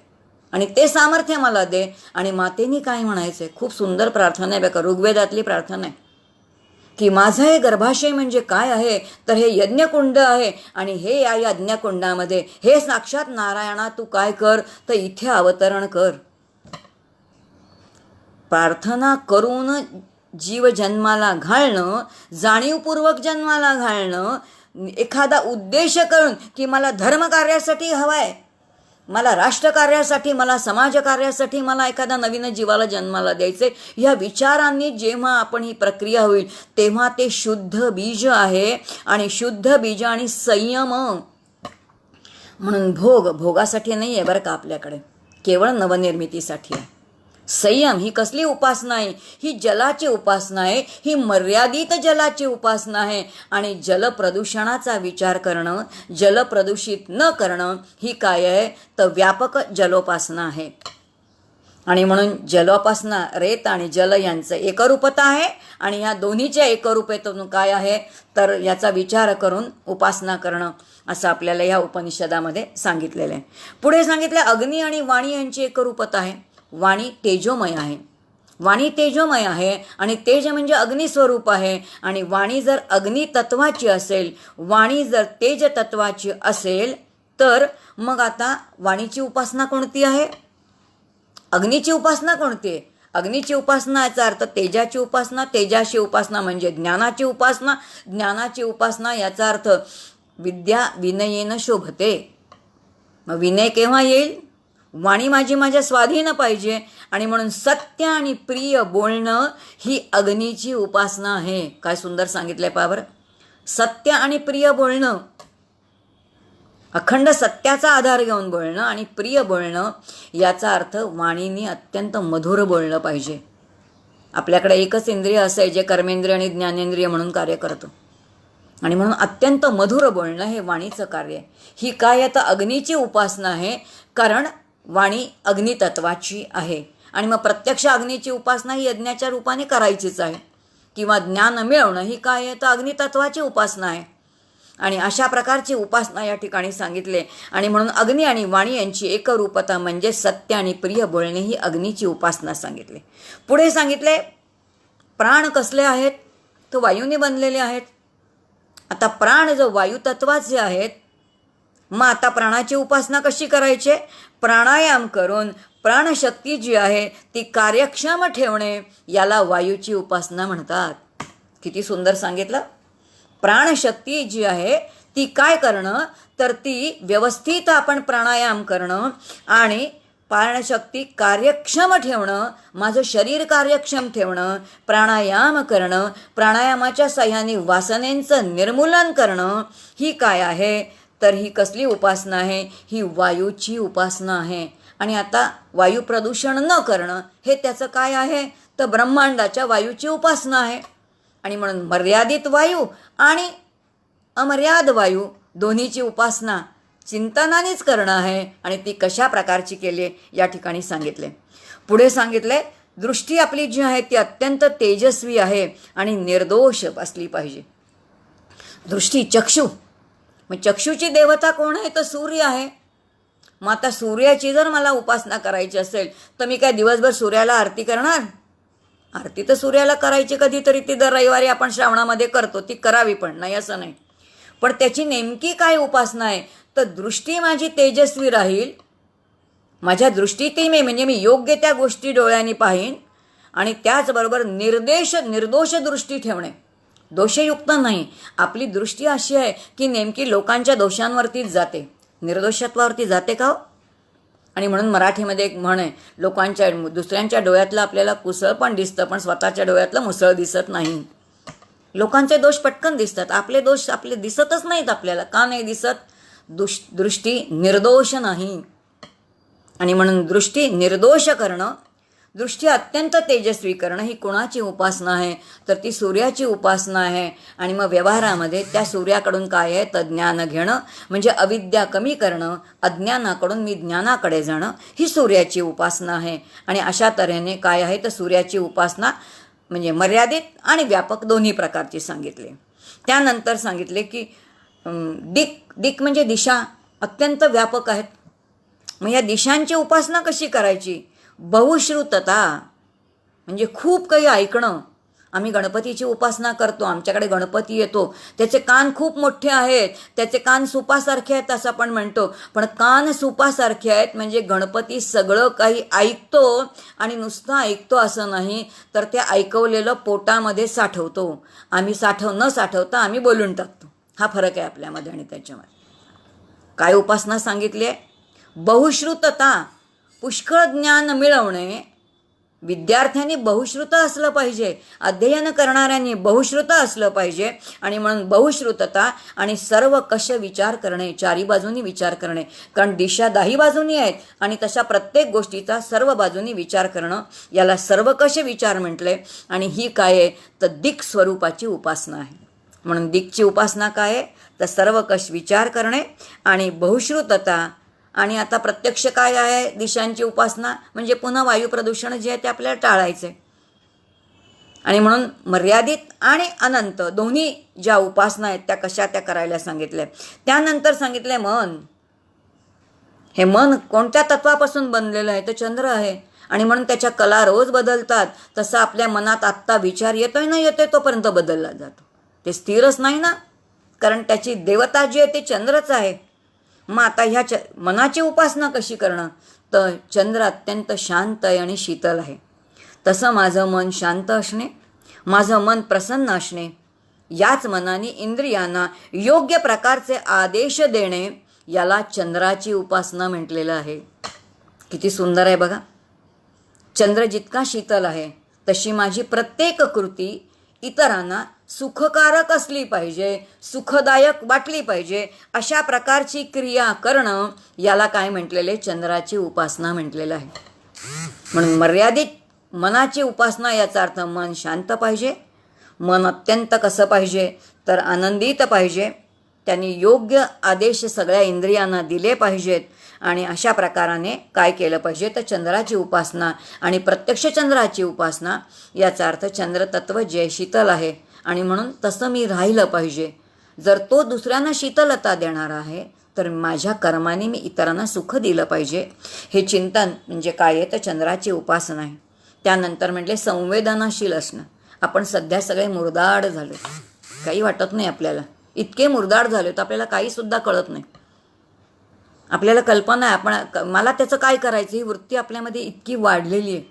आणि ते सामर्थ्य मला दे. आणि मातेनी काय म्हणायचंय? खूप सुंदर प्रार्थना आहे बघा, ऋग्वेदातली प्रार्थना आहे की माझं हे गर्भाशय म्हणजे काय आहे तर हे यज्ञकुंड आहे. आणि हे या यज्ञकुंडामध्ये हे साक्षात नारायणा तू काय कर तर इथे अवतरण कर. प्रार्थना करून जीव जन्माला घालणं, जाणीवपूर्वक जन्माला घालणं, एखादा उद्देश करून की मला धर्मकार्यासाठी हवाय, मला राष्ट्रकार्यासाठी, मला समाजकार्यासाठी मला एखादा नवीन जीवाला जन्माला द्यायचे, या विचारांनी जेव्हा आपण ही प्रक्रिया होईल तेव्हा ते शुद्ध बीज आहे. आणि शुद्ध बीज आणि संयम म्हणून भोगासाठी नाही आहे बरं का आपल्याकडे, केवळ नवनिर्मितीसाठी आहे. संयम ही कसली उपासना आहे? ही जलाची उपासना आहे. ही मर्यादित जलाची उपासना आहे. आणि जलप्रदूषणाचा विचार करणं, जलप्रदूषित न करणं ही काय आहे तर व्यापक जलोपासना आहे. आणि म्हणून जलोपासना रेत आणि जल यांचं एकरूपता आहे. आणि या दोन्हीच्या एकरूपेतून काय आहे तर याचा विचार करून उपासना करणं असं आपल्याला या उपनिषदामध्ये सांगितलेलं आहे. पुढे सांगितलं अग्नी आणि वाणी यांची एकरूपता आहे. वाणी तेजोमय आहे. वाणी तेजोमय आहे आणि तेज म्हणजे अग्निस्वरूप आहे. आणि वाणी जर अग्नितत्वाची असेल, वाणी जर तेज तत्वाची असेल तर मग आता वाणीची उपासना कोणती आहे? अग्नीची उपासना कोणती आहे? अग्नीची उपासना याचा अर्थ तेजाची उपासना. तेजाची उपासना म्हणजे ज्ञानाची उपासना. ज्ञानाची उपासना याचा अर्थ विद्या विनयेन शोभते. मग विनय केव्हा येईल? वाणी माझी माझ्या स्वाधीन पाहिजे. आणि म्हणून सत्य आणि प्रिय बोलणं ही अग्नीची उपासना आहे. काय सुंदर सांगितलंय पहा बरं. सत्य आणि प्रिय बोलणं, अखंड सत्याचा आधार घेऊन बोलणं आणि प्रिय बोलणं याचा अर्थ वाणीने अत्यंत मधुर बोलणं पाहिजे. आपल्याकडे एकच इंद्रिय असं आहे जे कर्मेंद्रिय आणि ज्ञानेंद्रिय म्हणून कार्य करतं. आणि म्हणून अत्यंत मधुर बोलणं हे वाणीचं कार्य आहे. ही काय आहे तर अग्नीची उपासना आहे, कारण वाणी अग्नितत्वाची आहे. आणि मग प्रत्यक्ष अग्नीची उपासना ही यज्ञाच्या रूपाने करायचीच आहे. किंवा ज्ञान मिळवणं ही काय आहे तर अग्नितत्वाची उपासना आहे. आणि अशा प्रकारची उपासना या ठिकाणी सांगितले. आणि म्हणून अग्नी आणि वाणी यांची एकरूपता म्हणजे सत्य आणि प्रिय बोलणे ही अग्नीची उपासना सांगितले. पुढे सांगितले प्राण कसले आहेत तर वायूने बनलेले आहेत. आता प्राण जो वायुतत्वाचे आहेत, मग आता प्राणाची उपासना कशी करायची? प्राणायाम करून प्राणशक्ती जी आहे ती कार्यक्षम ठेवणे याला वायूची उपासना म्हणतात. किती सुंदर सांगितलं. प्राणशक्ती जी आहे ती काय करणं तर ती व्यवस्थित आपण प्राणायाम करणं आणि प्राणशक्ती कार्यक्षम ठेवणं, माझं शरीर कार्यक्षम ठेवणं, प्राणायाम करणं, प्राणायामाच्या साह्याने वासनेंचं निर्मूलन करणं ही काय आहे तर ही कसली उपासना आहे? ही वायूची उपासना आहे. आणि आता वायू प्रदूषण न करणं हे त्याचं काय आहे तर ब्रह्मांडाच्या वायूची उपासना आहे. आणि म्हणून मर्यादित वायू आणि अमर्याद वायू दोन्हीची उपासना चिंतनानेच करणं आहे आणि ती कशा प्रकारची केली या ठिकाणी सांगितले. पुढे सांगितले दृष्टी आपली जी आहे ती अत्यंत तेजस्वी आहे आणि निर्दोष असली पाहिजे. दृष्टी चक्षु, मग चक्षुची देवता कोण आहे तर सूर्य आहे. मग आता सूर्याची जर मला उपासना करायची असेल तर मी काय दिवसभर सूर्याला आरती करणार? आरती तर सूर्याला करायची कधीतरी, ती दर रविवारी आपण श्रावणामध्ये करतो, ती करावी पण नाही असं नाही. पण त्याची नेमकी काय उपासना आहे तर दृष्टी माझी तेजस्वी राहील, माझ्या दृष्टीतही म्हणजे मी योग्य त्या गोष्टी डोळ्यांनी पाहीन आणि त्याचबरोबर निर्दोष दृष्टी ठेवणे, दोषयुक्त नाही. आपली दृष्टी अशी आहे की नेमकी लोकांच्या दोषांवरतीच जाते, निर्दोषत्वावरती जाते का? आणि म्हणून मराठीमध्ये एक म्हण आहे, लोकांच्या दुसऱ्यांच्या डोळ्यातलं आपल्याला कुसळ पण दिसतं पण स्वतःच्या डोळ्यातलं मुसळ दिसत नाही. लोकांचे दोष पटकन दिसतात, आपले दोष आपले दिसतच नाहीत आपल्याला. का नाही दिसत? दृष्टी निर्दोष नाही. आणि म्हणून दृष्टी निर्दोष करणं, दृष्टी अत्यंत तेजस्वी करणं ही कोणाची उपासना आहे तर ती सूर्याची उपासना आहे. आणि मग व्यवहारामध्ये त्या सूर्याकडून काय आहे तर ज्ञान घेणं, म्हणजे अविद्या कमी करणं, अज्ञानाकडून मी ज्ञानाकडे जाणं, ही सूर्याची उपासना आहे. आणि अशा तऱ्हेने काय आहे तर सूर्याची उपासना म्हणजे मर्यादित आणि व्यापक दोन्ही प्रकारची सांगितले. त्यानंतर सांगितले की दिक म्हणजे दिशा अत्यंत व्यापक आहेत. मग या दिशांची उपासना कशी करायची? बहुश्रुतता म्हणजे खूप काही ऐकणं. आम्ही गणपतीची उपासना करतो, आमच्याकडे गणपती येतो, त्याचे कान खूप मोठे आहेत, त्याचे कान सुपासारखे आहेत असं आपण म्हणतो. पण कान सुपासारखे आहेत म्हणजे गणपती सगळं काही ऐकतो आणि नुसतं ऐकतो असं नाही, तर ते ऐकवलेलं पोटामध्ये साठवतो. आम्ही न साठवता आम्ही बोलून टाकतो. हा फरक आहे आपल्यामध्ये आणि त्याच्यामध्ये. काय उपासना सांगितली आहे? बहुश्रुतता, पुष्कळ ज्ञान मिळवणे. विद्यार्थ्यांनी बहुश्रुत असलं पाहिजे, अध्ययन करणाऱ्यांनी बहुश्रुत असलं पाहिजे. आणि म्हणून बहुश्रुतता आणि सर्व कश विचार करणे, चारी बाजूनी विचार करणे. कारण दिशा दाही बाजूनी आहेत आणि तशा प्रत्येक गोष्टीचा सर्व बाजूनी विचार करणं, याला सर्वकष विचार म्हटले. आणि ही काय आहे तर दिक् स्वरूपाची उपासना आहे. म्हणून दिक्ची उपासना काय आहे तर सर्वकष विचार करणे आणि बहुश्रुतता. आणि आता प्रत्यक्ष काय आहे दिशांची उपासना म्हणजे पुन्हा वायू प्रदूषण जे आहे ते आपल्याला टाळायचे. आणि म्हणून मर्यादित आणि अनंत दोन्ही ज्या उपासना आहेत त्या कशा त्या करायला सांगितल्या. त्यानंतर सांगितले मन. हे मन कोणत्या तत्वापासून बनलेलं आहे तर चंद्र आहे. आणि म्हणून त्याच्या कला रोज बदलतात. तसं आपल्या मनात आत्ता विचार येतोय ना येतोय तोपर्यंत बदलला जातो, ते स्थिरच नाही ना, कारण त्याची देवता जी आहे ते चंद्रच आहे. मग आता ह्या मनाची उपासना कशी करणं तर चंद्र अत्यंत शांत आहे आणि शीतल आहे. तसं माझं मन शांत असणे, माझं मन प्रसन्न असणे, याच मनाने इंद्रियांना योग्य प्रकारचे आदेश देणे, याला चंद्राची उपासना म्हटलेलं आहे. किती सुंदर आहे बघा. चंद्र जितका शीतल आहे तशी माझी प्रत्येक कृती इतरांना सुखकारक असली पाहिजे, सुखदायक वाटली पाहिजे, अशा प्रकारची क्रिया करणं, याला काय म्हटलेले चंद्राची उपासना म्हटलेलं आहे. म्हणून मर्यादित मनाची उपासना याचा अर्थ मन शांत पाहिजे, मन अत्यंत कसं पाहिजे तर आनंदित पाहिजे, त्यांनी योग्य आदेश सगळ्या इंद्रियांना दिले पाहिजेत. आणि अशा प्रकाराने काय केलं पाहिजे तर चंद्राची उपासना आणि प्रत्यक्ष चंद्राची उपासना, याचा अर्थ चंद्रतत्व जे शीतल आहे आणि म्हणून तसं मी राहिलं पाहिजे. जर तो दुसऱ्यांना शीतलता देणार आहे तर माझ्या कर्माने मी इतरांना सुख दिलं पाहिजे. हे चिंतन म्हणजे काय आहे तर चंद्राची उपासना आहे. त्यानंतर म्हटले संवेदनाशील असणं. आपण सध्या सगळे मुरदाड झालो, काही वाटत नाही आपल्याला, इतके मुरदाड झालो तर आपल्याला काहीसुद्धा कळत नाही. आपल्याला कल्पना आहे मला त्याचं काय करायचं, ही वृत्ती आपल्यामध्ये इतकी वाढलेली आहे.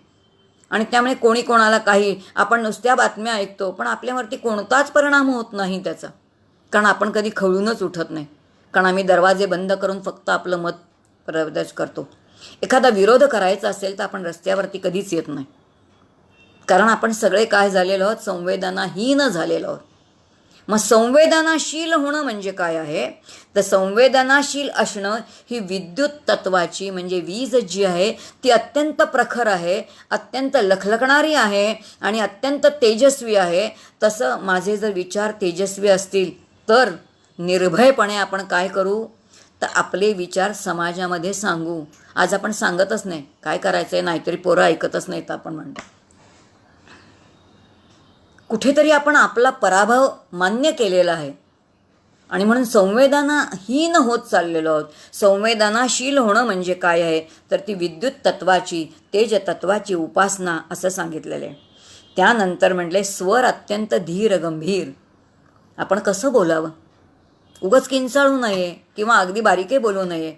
आणि त्यामुळे कोणी कोणाला काही, आपण नुसत्या बातम्या ऐकतो पण आपल्यावरती कोणताच परिणाम होत नाही त्याचा, कारण आपण कधी खवळूनच उठत नाही. कारण आम्ही दरवाजे बंद करून फक्त आपलं मत प्रदर्शित करतो. एखादा विरोध करायचा असेल तर आपण रस्त्यावरती कधीच येत नाही, कारण आपण सगळे काय झालेलो आहोत संवेदनाहीन झालेलो आहोत. मग संवेदनाशील होणं म्हणजे काय आहे तर संवेदनाशील असणं ही विद्युत तत्वाची म्हणजे वीज जी आहे ती अत्यंत प्रखर आहे, अत्यंत लखलखणारी आहे आणि अत्यंत तेजस्वी आहे. तसं माझे जर विचार तेजस्वी असतील तर निर्भयपणे आपण काय करू, तर आपले विचार समाजामध्ये सांगू. आज आपण सांगतच नाही, काय करायचं आहे, नाहीतरी पोरं ऐकतच नाहीत आपण म्हणतो. कुठेतरी आपण आपला पराभव मान्य केलेला आहे आणि म्हणून संवेदनाहीन होत चाललेलो आहोत. संवेदनाशील होणं म्हणजे काय आहे, तर ती विद्युत तत्वाची, तेज तत्वाची उपासना असं सांगितलेलं आहे. त्यानंतर म्हटले स्वर अत्यंत धीर गंभीर. आपण कसं बोलावं, उगाच किंचाळू नये किंवा अगदी बारीके बोलू नये,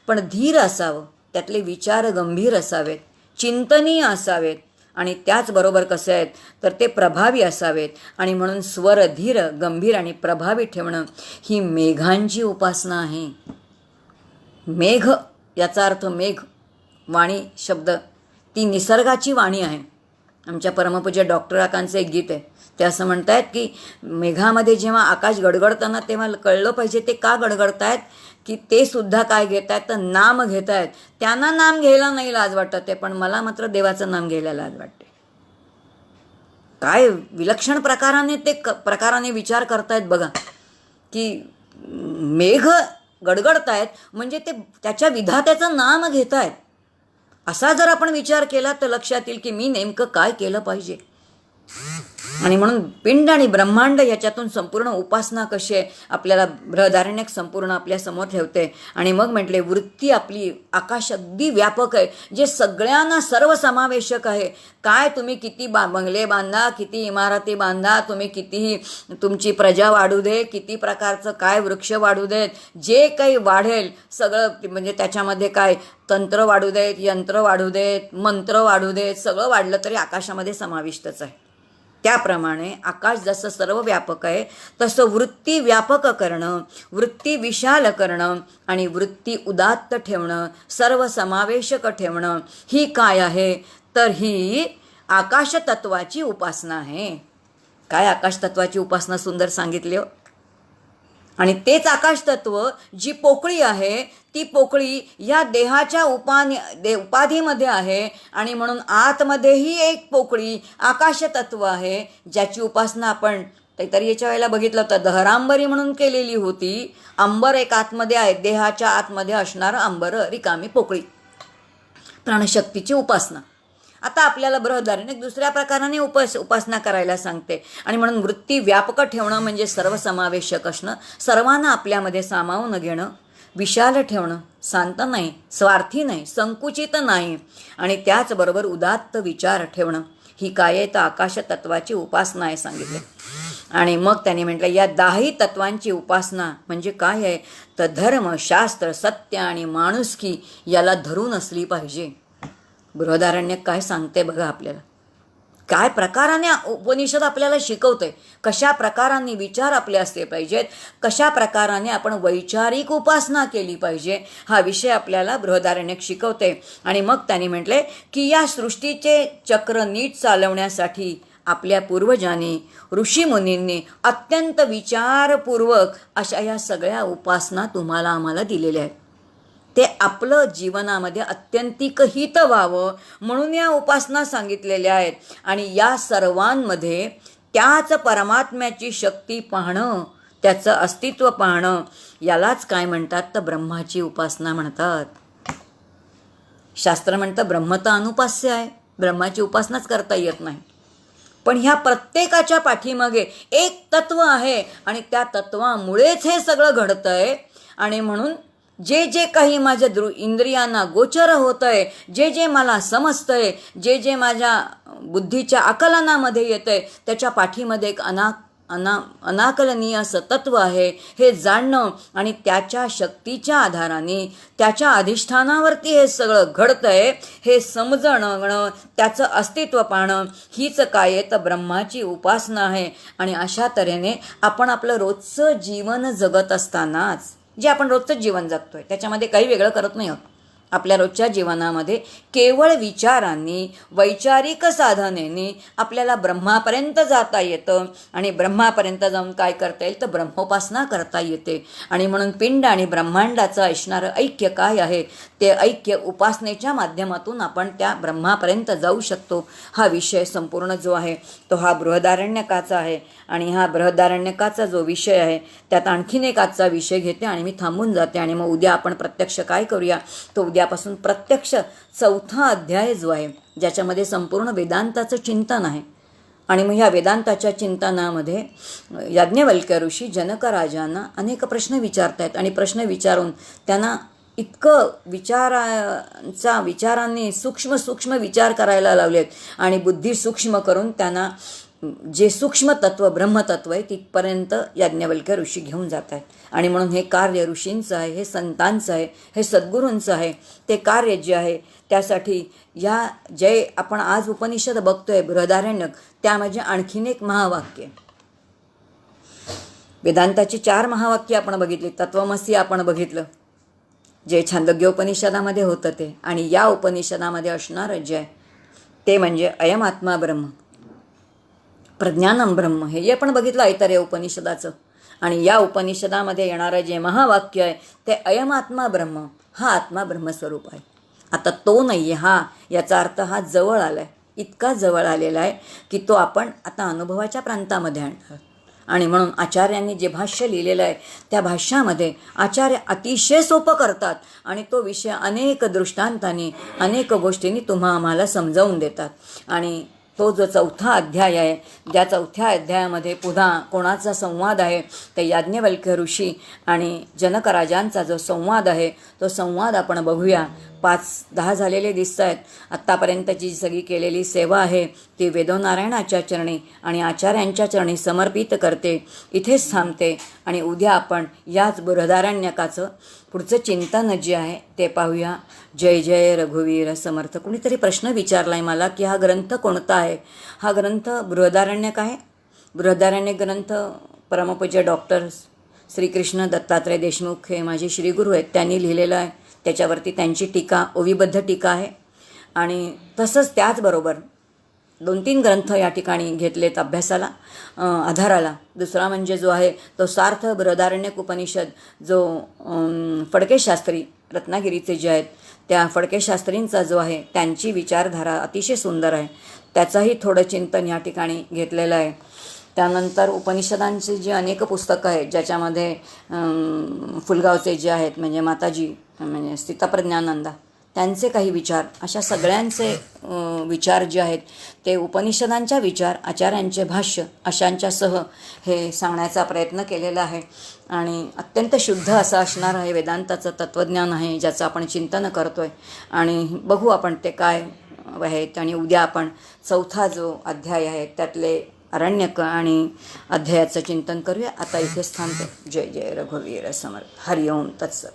पण धीर असावं, त्यातले विचार गंभीर असावेत, चिंतनीय असावेत आणि त्याचबरोबर कसे आहेत तर ते प्रभावी असावेत. आणि म्हणून स्वर धीर गंभीर आणि प्रभावी ठेवणं ही मेघांची उपासना आहे. मेघ याचा अर्थ मेघ, वाणी शब्द, ती निसर्गाची वाणी आहे. आमच्या परमपूज्य डॉक्टर काकांचं एक गीत आहे, ते असं म्हणतायत की मेघामध्ये जेव्हा आकाश गडगडताना तेव्हा कळलं पाहिजे ते का गडगडतायत, की ते सुद्धा काय घेत आहेत तर नाम घेत आहेत. त्यांना नाम घ्यायला नाही लाज वाटत आहे, पण मला मात्र देवाचं नाम घ्यायला लाज वाटते. काय विलक्षण प्रकाराने विचार करतायत बघा, की मेघ गडगडतायत म्हणजे ते त्याच्या विधात्याचं नाम घेत आहेत. असा जर आपण विचार केला तर लक्षात येईल की मी नेमकं काय केलं पाहिजे. आणि म्हणून पिंड आणि ब्रह्मांड याच्यातून संपूर्ण उपासना कशी आहे आपल्याला बृहदारण्यक संपूर्ण आपल्या समोर ठेवते. आणि मग म्हटले वृत्ती आपली आकाश अगदी व्यापक आहे, जे सगळ्यांना सर्वसमावेशक आहे. काय तुम्ही किती बंगले बांधा, किती इमारती बांधा, तुम्ही कितीही तुमची प्रजा वाढू दे, किती प्रकारचं काय वृक्ष वाढू देत, जे काही वाढेल सगळं म्हणजे त्याच्यामध्ये काय तंत्र वाढू देत, यंत्र वाढू देत, मंत्र वाढू देत, सगळं वाढलं तरी आकाशामध्ये समाविष्टच आहे. त्याप्रमाणे आकाश जसं सर्व व्यापक आहे तसं वृत्ती व्यापक करणं, वृत्ती विशाल करणं आणि वृत्ती उदात्त ठेवणं, सर्वसमावेशक ठेवणं ही काय आहे, तर ही आकाशतत्वाची उपासना आहे. काय आकाशतत्वाची उपासना सुंदर सांगितली हो. आणि तेच आकाशतत्व जी पोकळी आहे ती पोकळी या देहाच्या उपाधीमध्ये आहे. आणि म्हणून आतमध्येही एक पोकळी आकाशतत्व आहे, ज्याची उपासना आपण काहीतरी याच्या वेळेला बघितलं होतं, दहरांबरी म्हणून केलेली होती. अंबर एक आतमध्ये आहे, देहाच्या आतमध्ये असणारं अंबर, रिकामी पोकळी, प्राणशक्तीची उपासना. आता आपल्याला बृहदारण्यक दुसऱ्या प्रकाराने उपासना करायला सांगते. आणि म्हणून वृत्ती व्यापक ठेवणं म्हणजे सर्वसमावेशक असणं, सर्वांना आपल्यामध्ये सामावून घेणं, विशाल ठेवणं, शांत नाही, स्वार्थी नाही, संकुचित नाही, आणि त्याचबरोबर उदात्त विचार ठेवणं ही काय आहे तर आकाशतत्वाची उपासना आहे सांगितले. आणि मग त्याने म्हटलं या 10 तत्वांची उपासना म्हणजे काय आहे तर धर्म, शास्त्र, सत्य आणि माणुसकी याला धरून असली पाहिजे. बृहदारण्यक काय सांगते बघा आपल्याला, काय प्रकाराने उपनिषद आपल्याला शिकवते, कशा प्रकाराने विचार आपले असले पाहिजेत, कशा प्रकाराने आपण वैचारिक उपासना केली पाहिजे, हा विषय आपल्याला बृहदारण्यक शिकवते. आणि मग त्यांनी म्हटले की या सृष्टीचे चक्र नीट चालवण्यासाठी आपल्या पूर्वजांनी, ऋषीमुनींनी अत्यंत विचारपूर्वक अशा या सगळ्या उपासना तुम्हाला आम्हाला दिलेल्या आहेत. ते आपलं जीवनामध्ये अत्यंतिक हित व्हावं म्हणून या उपासना सांगितलेल्या आहेत. आणि या सर्वांमध्ये त्याच परमात्म्याची शक्ती पाहणं, त्याचं अस्तित्व पाहणं, यालाच काय म्हणतात तर ब्रह्माची उपासना म्हणतात. शास्त्र म्हणतं ब्रह्म तर अनुपास्य आहे, ब्रह्माची उपासनाच करता येत नाही. पण ह्या प्रत्येकाच्या पाठीमागे एक तत्व आहे आणि त्या तत्वामुळेच हे सगळं घडतं आहे. आणि म्हणून जे जे काही माझ्या इंद्रियांना गोचर होतं आहे, जे जे मला समजतं आहे, जे जे माझ्या बुद्धीच्या आकलनामध्ये येतं आहे, त्याच्या पाठीमध्ये एक अनाकलनीय असं तत्व आहे. हे जाणणं आणि त्याच्या शक्तीच्या आधाराने, त्याच्या अधिष्ठानावरती हे सगळं घडतं आहे हे समजणं, त्याचं अस्तित्व पाहणं हीच काय आहे तर ब्रह्माची उपासना आहे. आणि अशा तऱ्हेने आपण आपलं रोजचं जीवन जगत असतानाच, जे आपण रोजचं जीवन जगतोय त्याच्यामध्ये काही वेगळं करत नाही आहोत, आपल्या रोजच्या जीवनामध्ये केवळ विचारांनी, वैचारिक साधनेने आपल्याला ब्रह्मापर्यंत जाता येतं आणि ब्रह्मापर्यंत जाऊन काय करता येईल तर ब्रह्मोपासना करता येते. आणि म्हणून पिंड आणि ब्रह्मांडाचं असणारं ऐक्य काय आहे ते ऐक्य उपासनेच्या माध्यमातून आपण त्या ब्रह्मापर्यंत जाऊ शकतो. हा विषय संपूर्ण जो आहे तो हा बृहदारण्यकाचा आहे. आणि हा बृहदारण्यकाचा जो विषय आहे त्यात आणखीन एक आजचा विषय घेते आणि मी थांबून जाते. आणि मग उद्या आपण प्रत्यक्ष काय करूया तो उद्यापासून प्रत्यक्ष 4था अध्याय जो आहे ज्याच्यामध्ये संपूर्ण वेदांताचं चिंतन आहे. आणि मग ह्या वेदांताच्या चिंतनामध्ये याज्ञवल्क्य ऋषी जनक राजांना अनेक प्रश्न विचारतायत आणि प्रश्न विचारून त्यांना इतकं विचारांनी सूक्ष्म विचार करायला लावलेत आणि बुद्धी सूक्ष्म करून त्यांना जे सूक्ष्म तत्व ब्रह्मतत्व आहे तिथपर्यंत याज्ञवल्क्य ऋषी घेऊन जात आहेत. आणि म्हणून हे कार्य ऋषींचं आहे, हे संतांचं आहे, हे सद्गुरूंचं आहे. ते कार्य जे आहे त्यासाठी या जे आपण आज उपनिषद बघतोय बृहदारण्यक त्यामध्ये आणखीन एक महावाक्य, वेदांताची 4 महावाक्य आपण बघितली. तत्वमसी आपण बघितलं जे छांदोग्योपनिषदामध्ये होतं ते. आणि या उपनिषदामध्ये असणारं जे आहे ते म्हणजे अयम आत्मा ब्रह्म, प्रज्ञानम ब्रह्म, हे आपण बघितलं ऐतरेय उपनिषदाचं. आणि या उपनिषदामध्ये येणारं जे महावाक्य आहे ते अयम आत्मा ब्रह्म, हा आत्मा ब्रह्मस्वरूप आहे. आता तो नाही आहे हा, याचा अर्थ हा जवळ आला आहे, इतका जवळ आलेला आहे की तो आपण आता अनुभवाच्या प्रांतामध्ये आणणार. आणि म्हणून आचार्यांनी जे भाष्य लिहिलेलं आहे त्या भाष्यामध्ये आचार्य अतिशय सोपं करतात आणि तो विषय अनेक दृष्टांतांनी अनेक गोष्टींनी आम्हाला समजावून देतात. आणि तो जो 4था अध्याय आहे ज्या 4थ्या अध्यायामध्ये पुन्हा कोणाचा संवाद आहे ते याज्ञवल्क्य ऋषी आणि जनक राजांचा जो संवाद आहे तो संवाद आपण बघूया. 5-10 झालेले दिसत आहेत. आत्तापर्यंतची सगळी केलेली सेवा आहे ती वेदोनारायणाच्या चरणी आणि आचार्यांच्या चरणी समर्पित करते. इथेच थांबते आणि उद्या आपण याच बृहदारण्यकाचं पुढचं चिंतन जे आहे ते पाहूया. जय जय रघुवीर समर्थ. कुणीतरी प्रश्न विचारला आहे मला की हा ग्रंथ कोणता आहे. हा ग्रंथ बृहदारण्यक आहे. बृहदारण्यक ग्रंथ परमपूज्य डॉक्टर श्रीकृष्ण दत्तात्रय देशमुख हे माझे श्रीगुरू आहेत त्यांनी लिहिलेलं आहे. त्याच्यावरती त्यांची टीका ओविबद्ध टीका आहे. आणि तसंच त्याचबरोबर 2-3 ग्रंथ या ठिकाणी घेतलेत अभ्यासाला आधाराला. दुसरा म्हणजे जो आहे तो सार्थ बृहदारण्यक उपनिषद जो फडके शास्त्री रत्नागिरीचे जे आहेत त्या फडके शास्त्रींचा जो आहे त्यांची विचारधारा अतिशय सुंदर आहे. त्याचंही थोडं चिंतन या ठिकाणी घेतलेलं आहे. त्यानंतर उपनिषदांची जी अनेक पुस्तकं आहेत ज्याच्यामध्ये फुलगावचे जे आहेत म्हणजे माताजी म्हणजे स्थितप्रज्ञानंदा त्यांचे काही विचार अशा सगळ्यांचे विचार जे आहेत ते उपनिषदांच्या विचार आचार्यांचे भाष्य अशांच्यासह हे सांगण्याचा प्रयत्न केलेला आहे. आणि अत्यंत शुद्ध असं असणार आहे वेदांताचं तत्त्वज्ञान आहे ज्याचं आपण चिंतन करतो आहे. आणि बघू आपण ते काय आहेत. आणि उद्या आपण 4था जो अध्याय आहे त्यातले अरण्यक आणि अध्यायाचं चिंतन करूया. आता इथेच थांबते. जय जय रघुवीर समर्थ. हरिओम तत्सत.